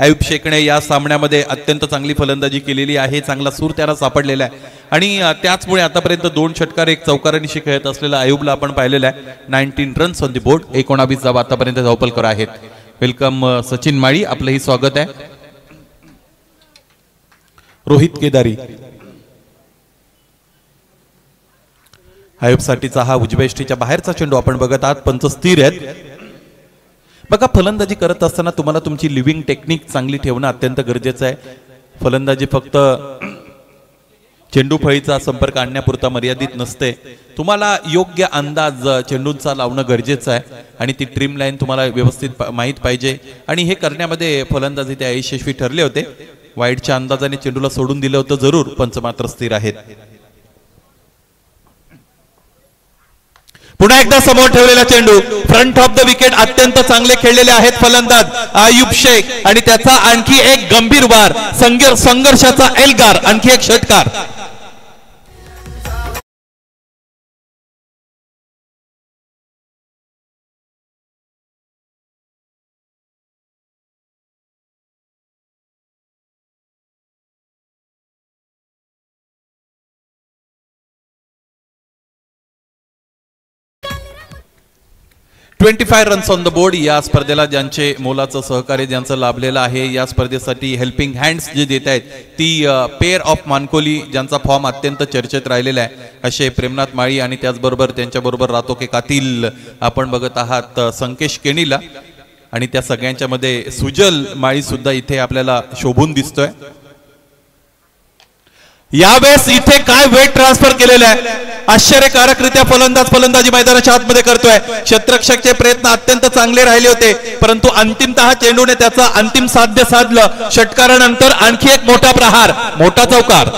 Ayub शेखने या सामन्यामध्ये अत्यंत चांगली फलंदाजी केलेली आहे. चांगला सूर त्याला सापडलेला आहे आणि त्याचमुळे आतापर्यंत 2 षटकार 1 चौकारांशी खेळत असलेला आयुबला आपण पाहिलेला आहे. 19 रन्स ऑन द बोर्ड, 19 धावा आतापर्यंत धावपलकर आहेत. वेलकम सचिन माळी, आपलंही स्वागत आहे. रोहित केदारी आयुबसाठीचा हा उजव्या बाहेरचा चेंडू आपण बघत आहात. पंच स्थिर आहेत. बघा, फलंदाजी करत असताना तुम्हाला तुमची लिव्हिंग टेक्निक चांगली ठेवणं अत्यंत गरजेचं आहे. फलंदाजी फक्त चेंडू फळीचा संपर्क आणण्यापुरता मर्यादित नसते. तुम्हाला योग्य अंदाज चेंडूंचा लावणं गरजेचं आहे आणि ती ट्रिम लाईन तुम्हाला व्यवस्थित माहीत पाहिजे. आणि हे करण्यामध्ये फलंदाजी ते यशस्वी ठरले होते. वाईडच्या अंदाजाने चेंडूला सोडून दिलं होतं जरूर, पंच मात्र स्थिर आहेत. पुन्हा एकदा समोर ठेवलेला चेंडू, फ्रंट ऑफ द विकेट अत्यंत चांगले खेळलेले आहेत फलंदाज आयुब शेख आणि त्याचा आणखी एक गंभीर वार, संघर्षाचा एल्गार, आणखी एक षटकार. $25 रन्स ऑन द बोर्ड. या स्पर्धेला ज्यांचे मोलाचं सहकार्य ज्यांचं लाभलेलं आहे, या स्पर्धेसाठी हेल्पिंग हँड्स जे देत आहेत ती पेअर ऑफ मानकोली, ज्यांचा फॉर्म अत्यंत चर्चेत राहिलेला आहे, असे प्रेमनाथ माळी आणि त्याचबरोबर त्यांच्याबरोबर रातो के कातील आपण बघत आहात संकेश केणीला. आणि त्या सगळ्यांच्या मध्ये सुजल माळी सुद्धा इथे आपल्याला शोभून दिसतोय. यावेळेस इथे काय वेट ट्रान्सफर केलेलं आहे, आश्चर्यकारकरित्या फलंदाजी मैदानाच्या आतमध्ये करतोय. क्षेत्ररक्षकचे प्रयत्न अत्यंत चांगले राहिले होते, परंतु अंतिमतः चेंडूने त्याचा अंतिम साध्य साधलं. षटकारानंतर आणखी एक मोठा प्रहार, मोठा चौकार.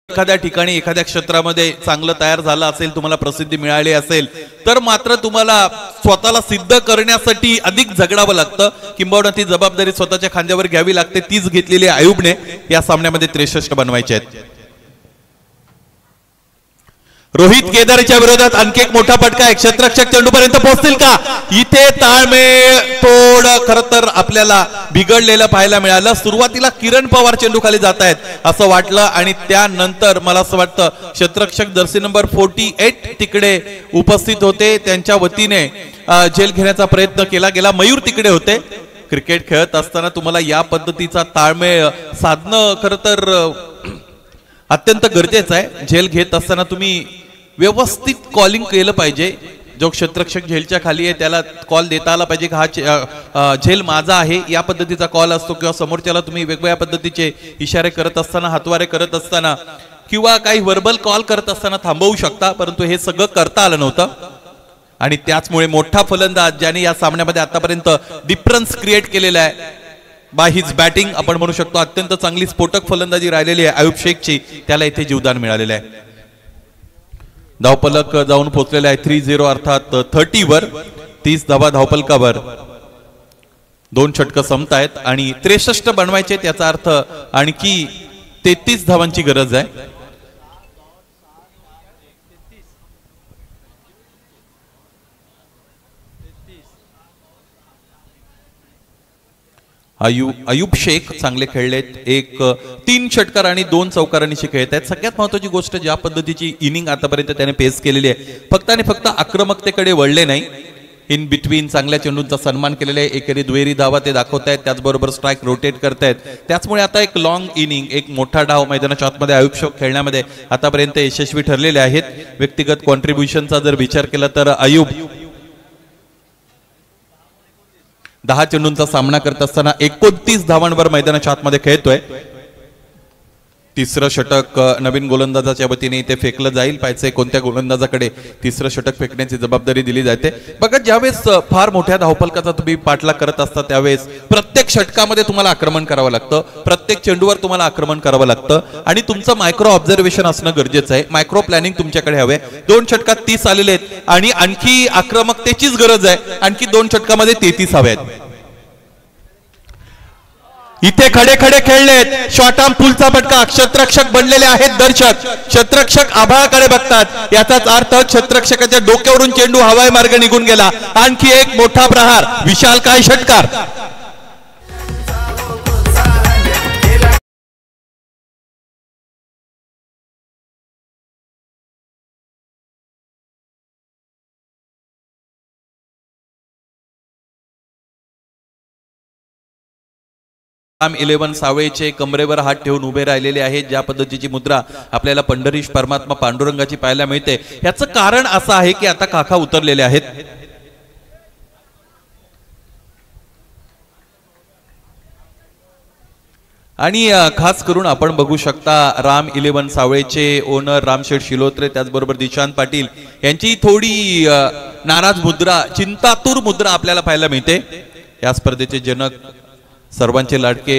एखाद्या ठिकाणी एखाद्या क्षेत्रामध्ये चांगलं तयार झालं असेल, तुम्हाला प्रसिद्धी मिळाली असेल, तर मात्र तुम्हाला स्वतःला सिद्ध करण्यासाठी अधिक झगडावं लागतं, किंबहुना ती जबाबदारी स्वतःच्या खांद्यावर घ्यावी लागते. तीच घेतलेली आयुबने या सामन्यामध्ये 63 बनवायचे आहेत. रोहित केदारच्या विरोधात आणखी एक मोठा फटका आहे. क्षेत्ररक्षक चेंडूपर्यंत पोहोचतील का? इथे ताळमेळ थोडं खरं तर आपल्याला बिघडलेलं पाहायला मिळालं. सुरुवातीला किरण पवार चेंडू खाली जात आहेत असं वाटलं आणि त्यानंतर मला असं वाटतं क्षेत्ररक्षक जर्सी नंबर 48 तिकडे उपस्थित होते, त्यांच्या वतीने झेल घेण्याचा प्रयत्न केला गेला. मयूर तिकडे होते. क्रिकेट खेळत असताना तुम्हाला या पद्धतीचा ताळमेळ साधणं खरं तर अत्यंत गरजेचं आहे. झेल घेत असताना तुम्ही व्यवस्थित कॉलिंग केलं पाहिजे. जो क्षेत्ररक्षक झेलच्या खाली आहे त्याला कॉल देता आला पाहिजे की हा झेल माझा आहे, या पद्धतीचा कॉल असतो. किंवा समोरच्याला तुम्ही वेगवेगळ्या पद्धतीचे इशारे करत असताना, हातवारे करत असताना किंवा काही व्हर्बल कॉल करत असताना थांबवू शकता, परंतु हे सगळं करता आलं नव्हतं. आणि त्याचमुळे मोठा फलंदाज ज्याने या सामन्यामध्ये आतापर्यंत डिफरन्स क्रिएट केलेला आहे बाय हिज बॅटिंग, आपण म्हणू शकतो अत्यंत चांगली स्फोटक फलंदाजी राहिलेली आहे आयुब शेखची, त्याला इथे जीवदान मिळालेलं आहे. धावपलक जाऊन पोहोचलेला आहे 30 अर्थात 30 वर. 30 धावा धावपलकावर. 2 षटकं संपतायत आणि 63 बनवायचे, त्याचा अर्थ आणखी 33 धावांची गरज आहे. अयूब शेख चांगले खेळलेत, 3 षटकार आणि 2 चौकारांशी खेळत आहेत. सगळ्यात महत्वाची गोष्ट ज्या पद्धतीची इनिंग आतापर्यंत त्याने पेस केलेली आहे, फक्त आणि फक्त आक्रमकतेकडे वळले नाही, इन बिटवीन चांगल्या चेंडूंचा सन्मान केलेला आहे, एकेरी दुहेरी धावा ते दाखवतायत, त्याचबरोबर स्ट्राईक रोटेट करतायत. त्याचमुळे आता एक लॉंग इनिंग, एक मोठा डाव मैदानाच्या आतमध्ये अयूब शेख खेळण्यामध्ये आतापर्यंत यशस्वी ठरलेले आहेत. व्यक्तिगत कॉन्ट्रीब्युशनचा जर विचार केला तर अयूब 10 चेंडूंचा सामना करत असताना 29 धावांवर मैदानाच्या आतमध्ये खेळतोय. तिसरं षटक नवीन गोलंदाजाच्या वतीने इथे फेकलं जाईल. पाहिजे कोणत्या गोलंदाजाकडे तिसरं षटक फेकण्याची जबाबदारी दिली जाते. बघा, ज्यावेळेस फार मोठ्या धावफलकाचा तुम्ही पाठलाग करत असता त्यावेळेस प्रत्येक षटकामध्ये तुम्हाला आक्रमण करावं लागतं, प्रत्येक चेंडूवर तुम्हाला आक्रमण करावं लागतं आणि तुमचं मायक्रो ऑब्झर्वेशन असणं गरजेचं आहे. मायक्रो प्लॅनिंग तुमच्याकडे हवे. 2 षटकात 30 आलेले आहेत आणि आणखी आक्रमकतेचीच गरज आहे. आणखी 2 षटकामध्ये 33 हवे आहेत. इथे खडे खडे खेळलेत. शॉर्ट आर्म पुलचा फटका. क्षेत्ररक्षक बनलेले आहेत दर्शक. क्षेत्ररक्षक आभाळाकडे बघतात. याचाच अर्थ क्षेत्ररक्षकाच्या डोक्यावरून चेंडू हवाई मार्ग निघून गेला. आणखी एक मोठा प्रहार. विशाल काय षटकार. राम 11 सावळेचे कमरेवर हात ठेवून उभे राहिलेले आहेत. ज्या पद्धतीची मुद्रा आपल्याला पंढरीश परमात्मा पांडुरंगाची पाहायला मिळते, याचं कारण असं आहे की आता काका उतरलेले आहेत. आणि खास करून आपण बघू शकता राम 11 सावळेचे ओनर रामशेठ शिलोत्रे, त्याचबरोबर दिशांत पाटील यांची थोडी नाराज मुद्रा, चिंतातूर मुद्रा आपल्याला पाहायला मिळते. या स्पर्धेचे जनक सर्वांचे लाडके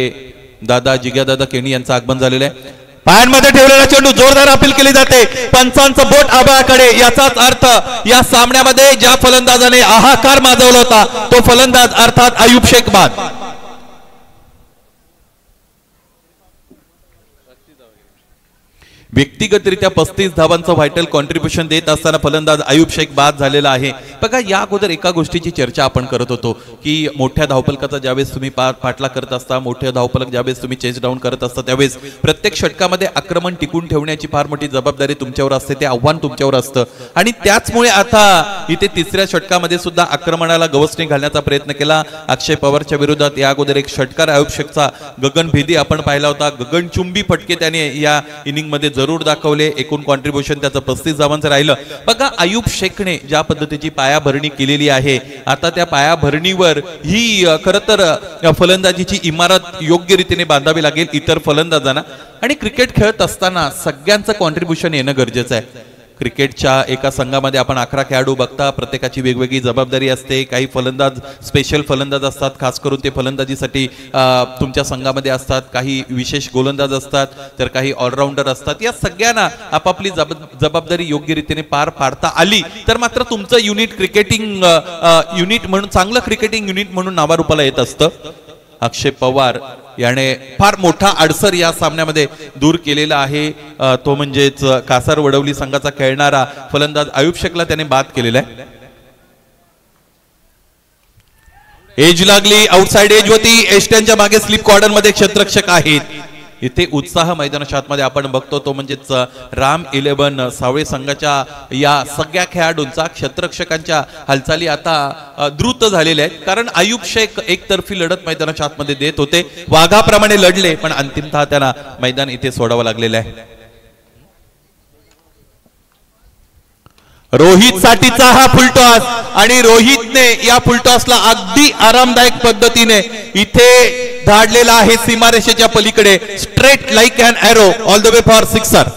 दादा जिग्यादादा केणी यांचं आगमन झालेलं आहे. पायांमध्ये ठेवलेला चेंडू जोरदार अपील केली जाते. पंचांचं बोट आभाळाकडे. याचाच अर्थ या सामन्यामध्ये ज्या फलंदाजाने हाहाकार माजवला होता तो फलंदाज अर्थात अयूब शेख बाद. व्यक्तिगतरित्या 35 धावांचं व्हायटल कॉन्ट्रीब्युशन देत असताना फलंदाज अयूब शेख बाद झालेला आहे. बघा, या अगोदर एका गोष्टीची चर्चा आपण करत होतो की मोठ्या धावफलकाचा ज्यावेळेस तुम्ही पाठलाग करत असता, मोठ्या धावफलक ज्यावेळेस तुम्ही चेस डाऊन करत असता, त्यावेळेस प्रत्येक षटकामध्ये आक्रमण टिकून ठेवण्याची फार मोठी जबाबदारी तुमच्यावर असते, ते आव्हान तुमच्यावर असतं. आणि त्याचमुळे आता इथे तिसऱ्या षटकामध्ये सुद्धा आक्रमणाला गवसणी घालण्याचा प्रयत्न केला अक्षय पवारच्या विरोधात. या अगोदर एक षटकार अयूब शेखचा गगनभेदी आपण पाहिला होता. गगनचुंबी फटके त्याने या इनिंग मध्ये जरूर दाखवले. एकूण कॉन्ट्रीब्युशन त्याचं 35 धावांचं राहिलं. बघा, अयूब शेखने ज्या पद्धतीची पायाभरणी केलेली आहे, आता त्या पायाभरणीवर ही खरं तर फलंदाजीची इमारत योग्य रीतीने बांधावी लागेल इतर फलंदाजांना. आणि क्रिकेट खेळत असताना सगळ्यांचं कॉन्ट्रीब्युशन येणं गरजेचं आहे. क्रिकेटच्या एका संघामध्ये आपण 11 खेळाडू बघता, प्रत्येकाची वेगवेगळी जबाबदारी असते. काही फलंदाज स्पेशल फलंदाज असतात, खास करून ते फलंदाजीसाठी तुमच्या संघामध्ये असतात. काही विशेष गोलंदाज असतात, तर काही ऑलराऊंडर असतात. या सगळ्यांना आपापली जबाबदारी योग्य रीतीने पार पाडता आली तर मात्र तुमचं युनिट क्रिकेटिंग युनिट म्हणून, चांगलं क्रिकेटिंग युनिट म्हणून नावारूपाला येत असतं. अक्षय पवार याने फार मोठा अडसर या सामन्यामध्ये दूर केलेला आहे. तो म्हणजेच कासार वडवली संघाचा खेळणारा फलंदाज अयूब शेखला त्याने बाद केलेला आहे. एज लागली, आउटसाइड एज होती. एस्टनच्या मागे स्लिप कॉर्डर मध्ये क्षेत्ररक्षक आहेत. इथे उत्साह मैदानाच्या आतमध्ये आपण बघतो तो म्हणजेच राम 11 सावळे संघाच्या या सगळ्या खेळाडूंचा, क्षेत्ररक्षकांच्या हालचाली आता द्रुत झालेल्या आहेत. कारण अयूब शेख एकतर्फी लढत मैदानाच्या आतमध्ये देत होते, वाघाप्रमाणे लढले, पण अंतिमतः त्यांना मैदान इथे सोडावं लागलेलं आहे. रोहित साठीचा हा फुलटॉस आणि रोहितने या फुलटॉसला अगदी आरामदायक पद्धतीने इथे धाडलेला आहे सीमारेषेच्या पलीकडे. Straight like an arrow all the way for sixer.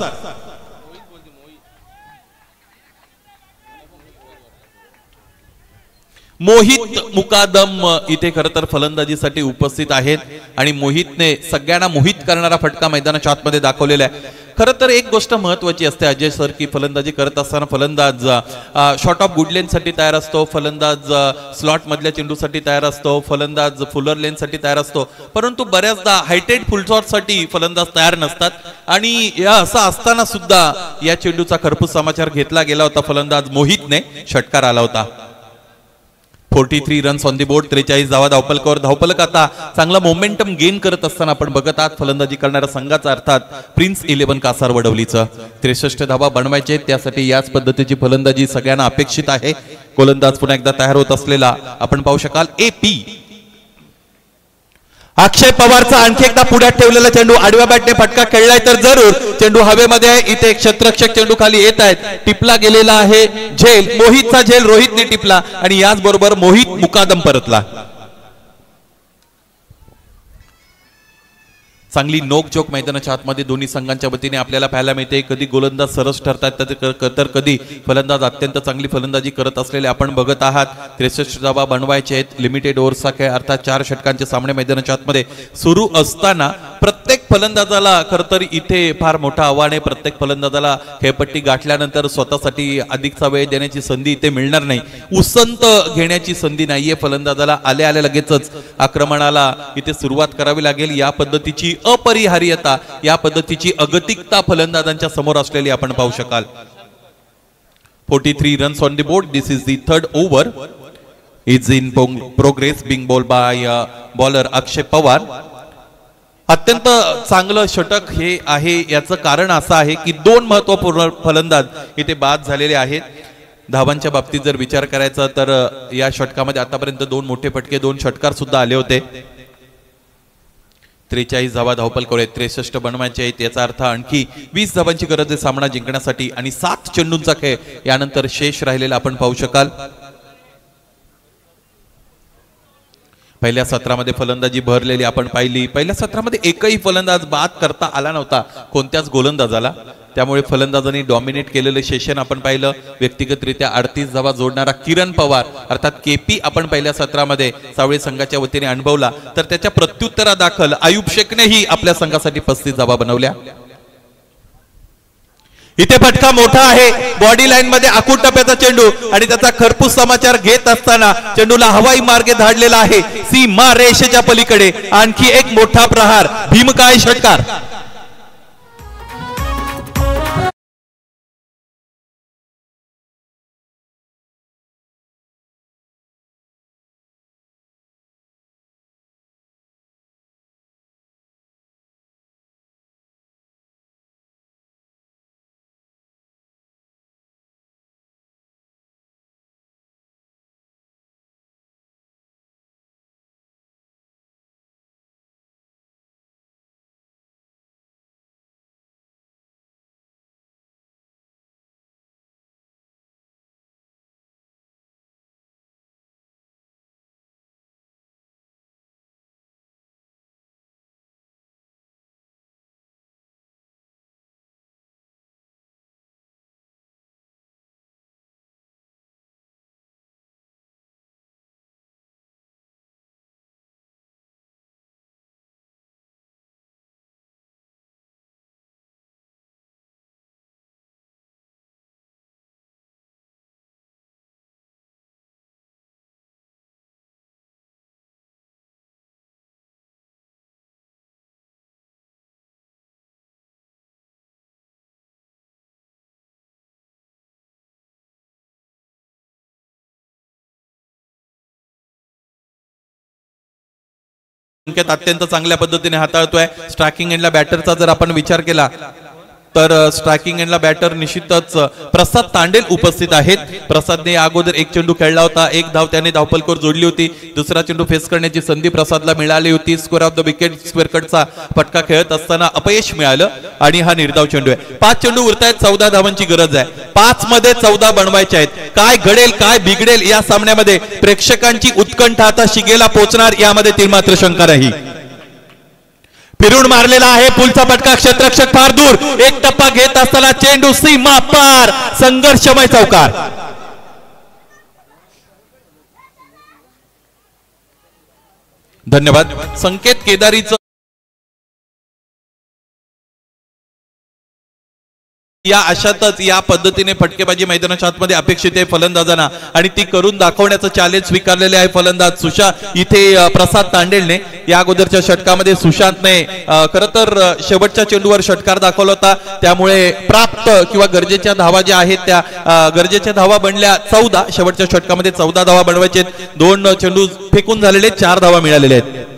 Mohit Mukadam इथे खरं तर फलंदाजीसाठी उपस्थित आहेत आणि मोहितने सगळ्यांना मोहित करणारा फटका मैदानाच्या आतमध्ये दाखवलेला आहे. खरं तर एक गोष्ट महत्वाची असते अजय सर की फलंदाजी करत असताना फलंदाज शॉर्ट ऑफ गुड लेनसाठी तयार असतो, फलंदाज स्लॉट मधल्या चेंडूसाठी तयार असतो, फलंदाज फुलर लेनसाठी तयार असतो, परंतु बऱ्याचदा हायटेड फुलशॉटसाठी फलंदाज तयार नसतात. आणि या असं असताना सुद्धा या चेंडूचा खरपूस समाचार घेतला गेला होता. फलंदाज मोहितने षटकार आला होता. 43 रन्स ऑन दी बोर्ड, 43 धावा धावपलकावर. धावपलक आता चांगला मोमेंटम गेन करत असताना आपण बघत आहात फलंदाजी करणाऱ्या संघाचा अर्थात प्रिन्स 11 कासार वडवलीचं. 63 धावा बनवायचे, त्यासाठी याच पद्धतीची फलंदाजी सगळ्यांना अपेक्षित आहे. गोलंदाज पुन्हा एकदा तयार होत असलेला आपण पाहू शकाल AP. अक्षय पवारचा आणखी एकदा पुढ्यात ठेवलेला चेंडू आडव्या बॅटने फटका खेळलाय तर जरूर चेंडू हवेमध्ये आहे. इथे एक क्षेत्ररक्षक चेंडू खाली येत आहेत. टिपला गेलेला आहे झेल, मोहितचा झेल रोहितने टिपला आणि याच बरोबर मोहित मुकादम परतला. चांगली नोकझोक मैदानाच्या आतमध्ये दोन्ही संघांच्या वतीने आपल्याला पाहायला मिळते. कधी गोलंदाज सरस ठरतात तर कधी फलंदाज अत्यंत चांगली फलंदाजी करत असलेले आपण बघत आहात. 63 धावा बनवायचे आहेत. लिमिटेड ओव्हर्सचा खेळ अर्थात 4 षटकांचे सामने मैदानाच्या आतमध्ये सुरू असताना प्रत्येक फलंदाजाला खरं तर इथे फार मोठं आव्हान आहे. प्रत्येक फलंदाजाला खेळपट्टी गाठल्यानंतर स्वतःसाठी अधिकचा वेळ देण्याची संधी इथे मिळणार नाही. उसंत घेण्याची संधी नाहीये फलंदाजाला. आले आले लगेचच आक्रमणाला इथे सुरुवात करावी लागेल. या पद्धतीची अपरिहार्यता, या पद्धतीची अगतिकता फलंदाजांच्या समोर असलेली आपण पाहू शकाल. 43 runs on the board. This is the third over is in progress being bowl by bowler Akshay Pawar. अत्यंत चांगलं षटक हे आहे. याचं कारण असं आहे की 2 महत्वपूर्ण फलंदाज इथे बाद झालेले आहेत. धावांच्या बाबतीत जर विचार करायचा तर या षटकामध्ये आतापर्यंत 2 मोठे फटके, 2 षटकार सुद्धा आले होते. 43 धावा धावपलकावर 63 बनवायचे आहेत. याचा अर्थ आणखी 20 धावांची गरज आहे सामना जिंकण्यासाठी आणि 7 चेंडूंचा खेळ यानंतर शेष राहिलेला आपण पाहू शकाल. पहिल्या सत्रामध्ये फलंदाजी भरलेली आपण पाहिली. पहिल्या सत्रामध्ये एकही फलंदाज बाद करता आला नव्हता कोणत्याच गोलंदाजाला. त्यामुळे फलंदाजांनी डॉमिनेट केलेलं सेशन आपण पाहिलं. व्यक्तिगतरित्या 38 धावा जोडणारा किरण पवार अर्थात KP आपण पहिल्या सत्रामध्ये सावळे संघाच्या वतीने अनुभवला. तर त्याच्या प्रत्युत्तरादाखल आयुब शेखनेही आपल्या संघासाठी 35 धावा बनवल्या. इथे फटका मोठा आहे. बॉडी लाईन मध्ये आखूड टप्प्याचा चेंडू आणि त्याचा खरपूस समाचार घेत असताना चेंडूला हवाई मार्गे धाडलेला आहे सीमा रेषेच्या पलीकडे. आणखी एक मोठा प्रहार, भीमकाय षटकार. अत्यंत चांगल्या पद्धतीने हाताळतोय. स्ट्रायकिंग एंडला बॅटरचा जर आपण विचार केला तर स्ट्रायकिंग एंडला बॅटर निश्चितच प्रसाद तांडेल उपस्थित आहेत. प्रसादने अगोदर एक चेंडू खेळला होता. 1 धाव त्याने धावपलकावर जोडली होती. दुसरा चेंडू फेस करण्याची संधी प्रसादला मिळाली होती. Square off the wicket square कटचा फटका खेळत असताना अपयश मिळालं आणि हा निर्धाव चेंडू आहे. 5 चेंडू उरतायत. 14 धावांची गरज आहे. 5 मध्ये 14 बनवायचे आहेत. काय घडेल काय बिघडेल या सामन्यामध्ये प्रेक्षकांची उत्कंठा आता शिगेला पोहोचणार यामध्ये ती मात्र शंका नाही. फिरून मारलेला आहे. पुलचा फटका, क्षेत्ररक्षक फार दूर. एक टप्पा घेत असताना चेंडू सीमा पार, संघर्षमय चौकार. धन्यवाद. संकेत केदारीचं या अशातच या पद्धतीने फटकेबाजी मैदानाच्या आतमध्ये अपेक्षित आहे फलंदाजांना आणि ती करून दाखवण्याचं चॅलेंज स्वीकारलेले आहे फलंदाज इथे प्रसाद तांडेलने. या अगोदरच्या षटकामध्ये सुशांतने खरं तर शेवटच्या चेंडूवर षटकार दाखवला होता, त्यामुळे प्राप्त किंवा गरजेच्या धावा ज्या आहेत त्या गरजेच्या धावा बनल्या 14. शेवटच्या षटकामध्ये 14 धावा बनवायचे, 2 चेंडू फेकून झालेले, 4 धावा मिळालेल्या आहेत.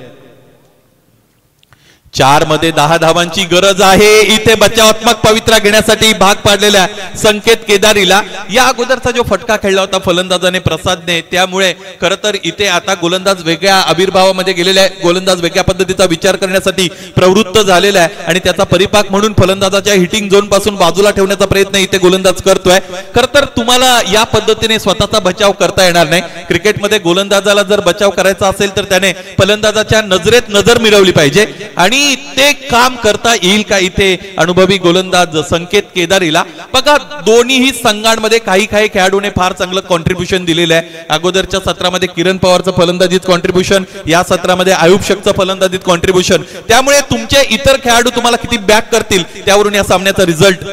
4 मध्ये 10 धावांची गरज आहे. इथे बचावात्मक पवित्रा घेण्यासाठी भाग पाडलेल्या संकेत केदारीला या अगोदरचा जो फटका खेळला होता फलंदाजाने प्रसादने, त्यामुळे खरं तर इथे आता गोलंदाज वेगळ्या आविर्भावामध्ये गेलेला आहे. गोलंदाज वेगळ्या पद्धतीचा विचार करण्यासाठी प्रवृत्त झालेला आहे आणि त्याचा परिपाक म्हणून फलंदाजाच्या हिटिंग झोन पासून बाजूला ठेवण्याचा प्रयत्न इथे गोलंदाज करतोय. खरं तर तुम्हाला या पद्धतीने स्वतःचा बचाव करता येणार नाही. क्रिकेटमध्ये गोलंदाजाला जर बचाव करायचा असेल तर त्याने फलंदाजाच्या नजरेत नजर मिळवली पाहिजे आणि ते काम करता येईल का इथे अनुभवी गोलंदाज संकेत केदारीला. बघा दोन्हीही संघांमध्ये काही खेळाडूने फार चांगलं कॉन्ट्रीब्युशन दिलेलं आहे. अगोदरच्या सत्रामध्ये किरण पवारचं फलंदाजीत कॉन्ट्रीब्युशन, या सत्रामध्ये आयुब शेखचं फलंदाजीत कॉन्ट्रीब्युशन. त्यामुळे तुमचे इतर खेळाडू तुम्हाला किती बॅक करतील त्यावरून या सामन्याचा रिझल्ट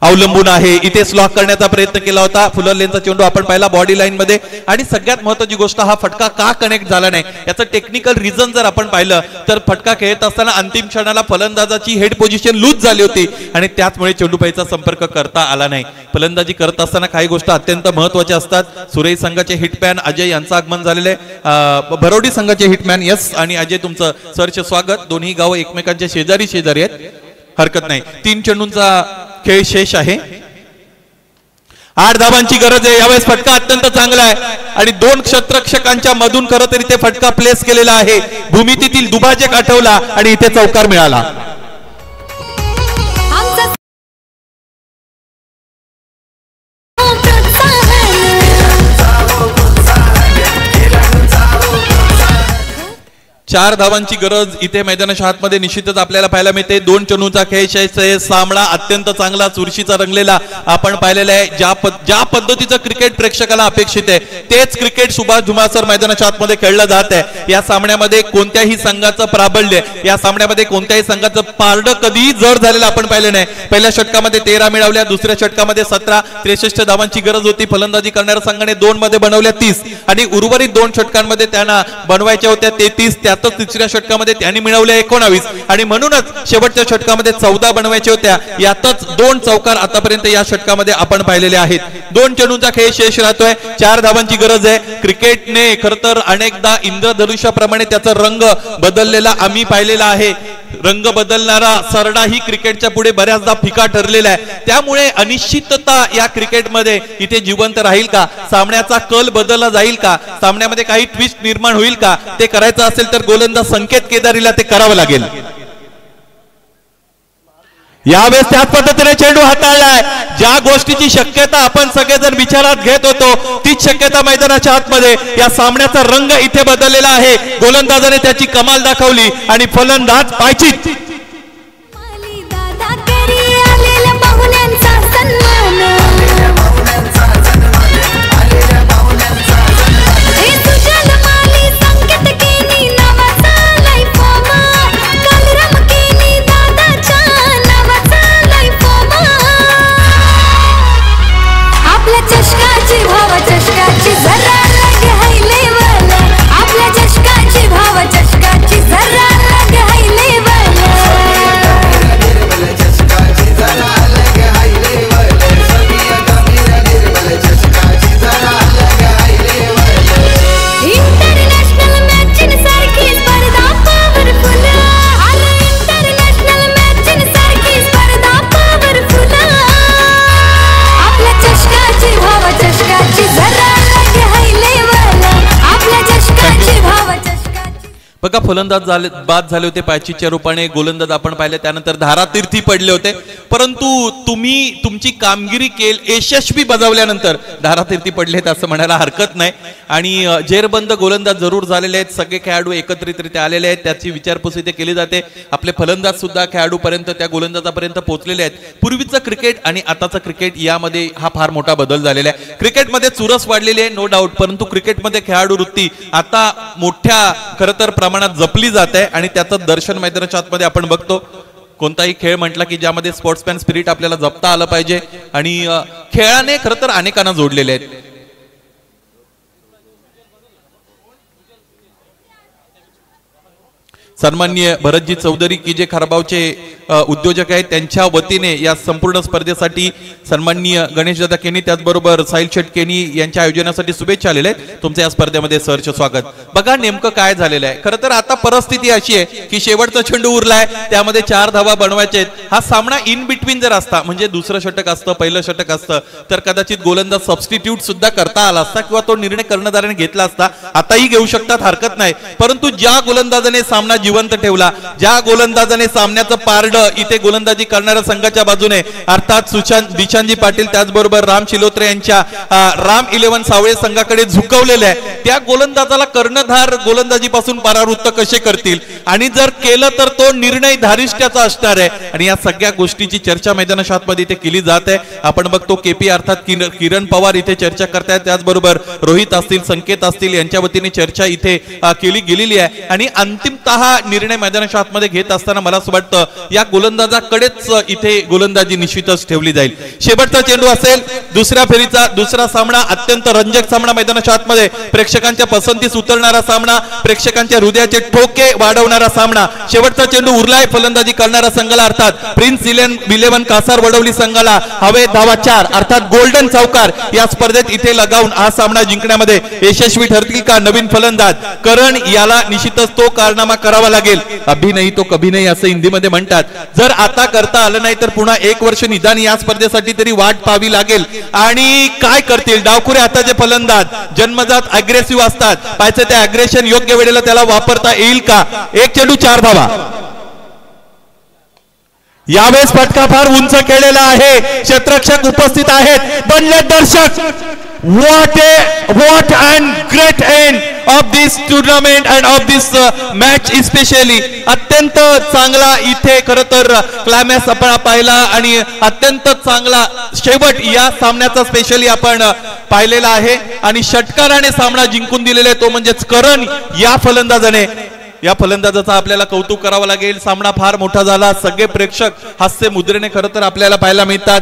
अवलंबून आहे. इथे स्लॉक करण्याचा प्रयत्न केला होता, फुलर लेनचा चेंडू आपण पाहिला बॉडी लाईन मध्ये. आणि सगळ्यात महत्त्वाची गोष्ट, हा फटका का कनेक्ट झाला नाही याचं टेक्निकल रिझन जर आपण पाहिलं तर फटका खेळत असताना अंतिम क्षणाला फलंदाजाची हेड पोझिशन लूज झाली होती आणि त्याचमुळे चेंडूपाईचा संपर्क करता आला नाही. फलंदाजी करत असताना काही गोष्टी अत्यंत महत्त्वाच्या असतात. सुरई संघाचे हिटमॅन अजय यांचं आगमन झालेलं आहे. भरोडी संघाचे हिटमॅन यस आणि अजय तुमचं सरचे स्वागत. दोन्ही गावं एकमेकांच्या शेजारी आहेत, हरकत नाही. 3 चेंडूंचा खेळ शेष आहे. 8 धावांची गरज आहे. यावेळेस फटका अत्यंत चांगला आहे आणि 2 क्षेत्ररक्षकांच्या मधून खरं तर इथे फटका प्लेस केलेला आहे. भूमितीतील दुभाजक आठवला आणि इथे चौकार मिळाला. चार धावांची गरज इथे मैदानाच्या आतमध्ये निश्चितच आपल्याला पाहायला मिळते. 2 चेंडूंचा खेळ सामना अत्यंत चांगला चुरशीचा रंगलेला आपण पाहिलेला आहे. ज्या पद्धतीचं क्रिकेट प्रेक्षकाला अपेक्षित आहे तेच क्रिकेट सुभाष धुमासर मैदानाच्या आतमध्ये खेळलं जात आहे. या सामन्यामध्ये कोणत्याही संघाचं प्राबल्य, या सामन्यामध्ये कोणत्याही संघाचं पारडं कधीही जड झालेलं आपण पाहिलं नाही. पहिल्या षटकामध्ये 13 मिळवल्या, दुसऱ्या षटकामध्ये 17. 63 धावांची गरज होती. फलंदाजी करणाऱ्या संघाने 2 मध्ये बनवल्या 30 आणि उर्वरित 2 षटकांमध्ये त्यांना बनवायच्या होत्या 33. तिसऱ्या षटकामध्ये त्यांनी मिळवल्या 19 आणि म्हणूनच शेवटच्या षटकामध्ये 14 बनवायच्या होत्या. यातच 2 चौकार आतापर्यंत या षटकामध्ये आपण पाहिलेले आहेत. 2 चेंडूंचा खेळ शेष राहतोय. 4 धावांची गरज आहे. क्रिकेटने खरं तर अनेकदा इंद्रधनुष्याप्रमाणे त्याचा रंग बदललेला आम्ही पाहिलेला आहे. रंग बदलणारा सरडा ही क्रिकेटच्या पुढे बऱ्याचदा फिका ठरलेला आहे. त्यामुळे अनिश्चितता या क्रिकेटमध्ये इथे जिवंत राहील का? सामन्याचा कल बदलला जाईल का? सामन्यामध्ये काही ट्विस्ट निर्माण होईल का? ते करायचं असेल तर गोलंदाज संकेत केदारीला ते करावं लागेल. यावेळेस त्याच पद्धतीने चेंडू हाताळलाय. ज्या गोष्टीची शक्यता आपण सगळेजण विचारात घेत होतो तीच शक्यता मैदानाच्या आतमध्ये या सामन्याचा रंग इथे बदललेला आहे. गोलंदाजाने त्याची कमाल दाखवली आणि फलंदाज पायचीत. बघा फलंदाज बाद झाले होते पायचीच्या रूपाने. गोलंदाज आपण पाहिले त्यानंतर धारातीर्थी पडले होते. परंतु तुम्ही तुमची कामगिरी यशस्वी बजावल्यानंतर धारातीर्थी पडलेत असं म्हणायला हरकत नाही. आणि जेरबंद गोलंदाज जरूर झालेले आहेत. सगळे खेळाडू एकत्रितरित्या आलेले आहेत. त्याची विचारपूस इथे केली जाते. आपले फलंदाज सुद्धा खेळाडूपर्यंत त्या गोलंदाजापर्यंत पोहोचलेले आहेत. पूर्वीचं क्रिकेट आणि आताचं क्रिकेट यामध्ये हा फार मोठा बदल झालेला आहे. क्रिकेटमध्ये चुरस वाढलेली आहे नो डाऊट, परंतु क्रिकेटमध्ये खेळाडू वृत्ती आता मोठ्या खरं तर प्रमाणात जपली जात आहे आणि त्याचं दर्शन मैदानाच्या आतमध्ये आपण बघतो. कोणताही खेळ म्हटला की ज्यामध्ये स्पोर्ट्समॅन स्पिरिट आपल्याला जपता आलं पाहिजे आणि खेळाने खरं तर अनेकांना जोडलेले आहेत. सन्माननीय भरतजी चौधरी की जे खारबावचे उद्योजक आहेत त्यांच्या वतीने या संपूर्ण स्पर्धेसाठी सन्माननीय गणेशदादा केनी त्याचबरोबर साहिल शेट केनी यांच्या आयोजनासाठी शुभेच्छा आलेल्या आहेत. तुमचं या स्पर्धेमध्ये सहर्ष स्वागत. बघा नेमकं काय झालेलं आहे. खरं तर आता परिस्थिती अशी आहे की शेवटचा चेंडू उरलाय, त्यामध्ये 4 धावा बनवायचे आहेत. हा सामना इन बिटवीन जर असता म्हणजे दुसरं षटक असतं पहिलं षटक असतं तर कदाचित गोलंदाज सबस्टिट्यूट सुद्धा करता आला असता किंवा तो निर्णय कर्णधाराने घेतला असता. आताही घेऊ शकतात, हरकत नाही. परंतु ज्या गोलंदाजाने सामना जिवंत ठेवला, ज्या गोलंदाजाने सामन्याचं पारड इथे गोलंदाजी करणाऱ्या संघाच्या बाजूने अर्थात दिशांजी पाटील त्याचबरोबर राम शिलोत्रे यांच्या राम 11 सावळे संघाकडे झुकवलेले आहे, त्या गोलंदाजाला कर्णधार गोलंदाजीपासून परावृत्त कसे करतील आणि जर केलं तर तो निर्णय धारिष्ट्याचा असणार आहे. आणि या सगळ्या गोष्टीची चर्चा मैदानामध्ये इथे केली जात आहे. आपण बघतो केपी अर्थात किरण पवार इथे चर्चा करतायत, त्याचबरोबर रोहित असतील संकेत असतील यांच्या वतीने चर्चा इथे केली गेलेली आहे. आणि अंतिमतः निर्णय मैदानाच्या आतमध्ये घेत असताना मला असं वाटतं या गोलंदाजाकडेच इथे गोलंदाजी निश्चितच ठेवली जाईल. शेवटचा चेंडू असेल दुसऱ्या फेरीचा दुसरा सामना, अत्यंत रंजक सामना मैदानाच्या आतमध्ये, प्रेक्षकांच्या पसंतीस उतरणारा सामना, प्रेक्षकांच्या हृदयाचे ठोके वाढवणारा सामना. शेवटचा चेंडू उरलाय, फलंदाजी करणारा संघाला अर्थात प्रिन्स 11 कासार वडवली संघाला हवे धावा 4 अर्थात गोल्डन चौकार या स्पर्धेत इथे लगावून हा सामना जिंकण्यामध्ये यशस्वी ठरतील का नवीन फलंदाज करण. याला निश्चितच तो कारनामा करावा लागेल. अभी नाही तो कभी नाही असं हिंदीमध्ये म्हणतात. जर आता करता आलं नाही तर पुन्हा 1 वर्ष निदान या स्पर्धेसाठी तरी वाट पाहावी लागेल. आणि काय करतील डावखुरे हाताचे फलंदाज, जन्मजात अग्रेसिव्ह असतात, पाहिजे ते अग्रेशन योग्य वेळेला त्याला वापरता येईल का. 1 चेंडू 4 धावा. यावेळेस फटका फार उंच केलेला आहे, क्षेत्ररक्षक उपस्थित आहेत, बनले दर्शक. what and great end of this tournament and of this match especially. अत्यंत चांगला इथे खरं तर क्लायमॅक्स आपण पाहिला आणि अत्यंत चांगला शेवट या सामन्याचा स्पेशली आपण पाहिलेला आहे. आणि षटकाराने सामना जिंकून दिलेला आहे तो म्हणजेच करण या फलंदाजाने. या फलंदाजाचा आपल्याला कौतुक करावं लागेल. सामना फार मोठा झाला, सगळे प्रेक्षक हास्य मुद्रेने खरं तर आपल्याला पाहायला मिळतात.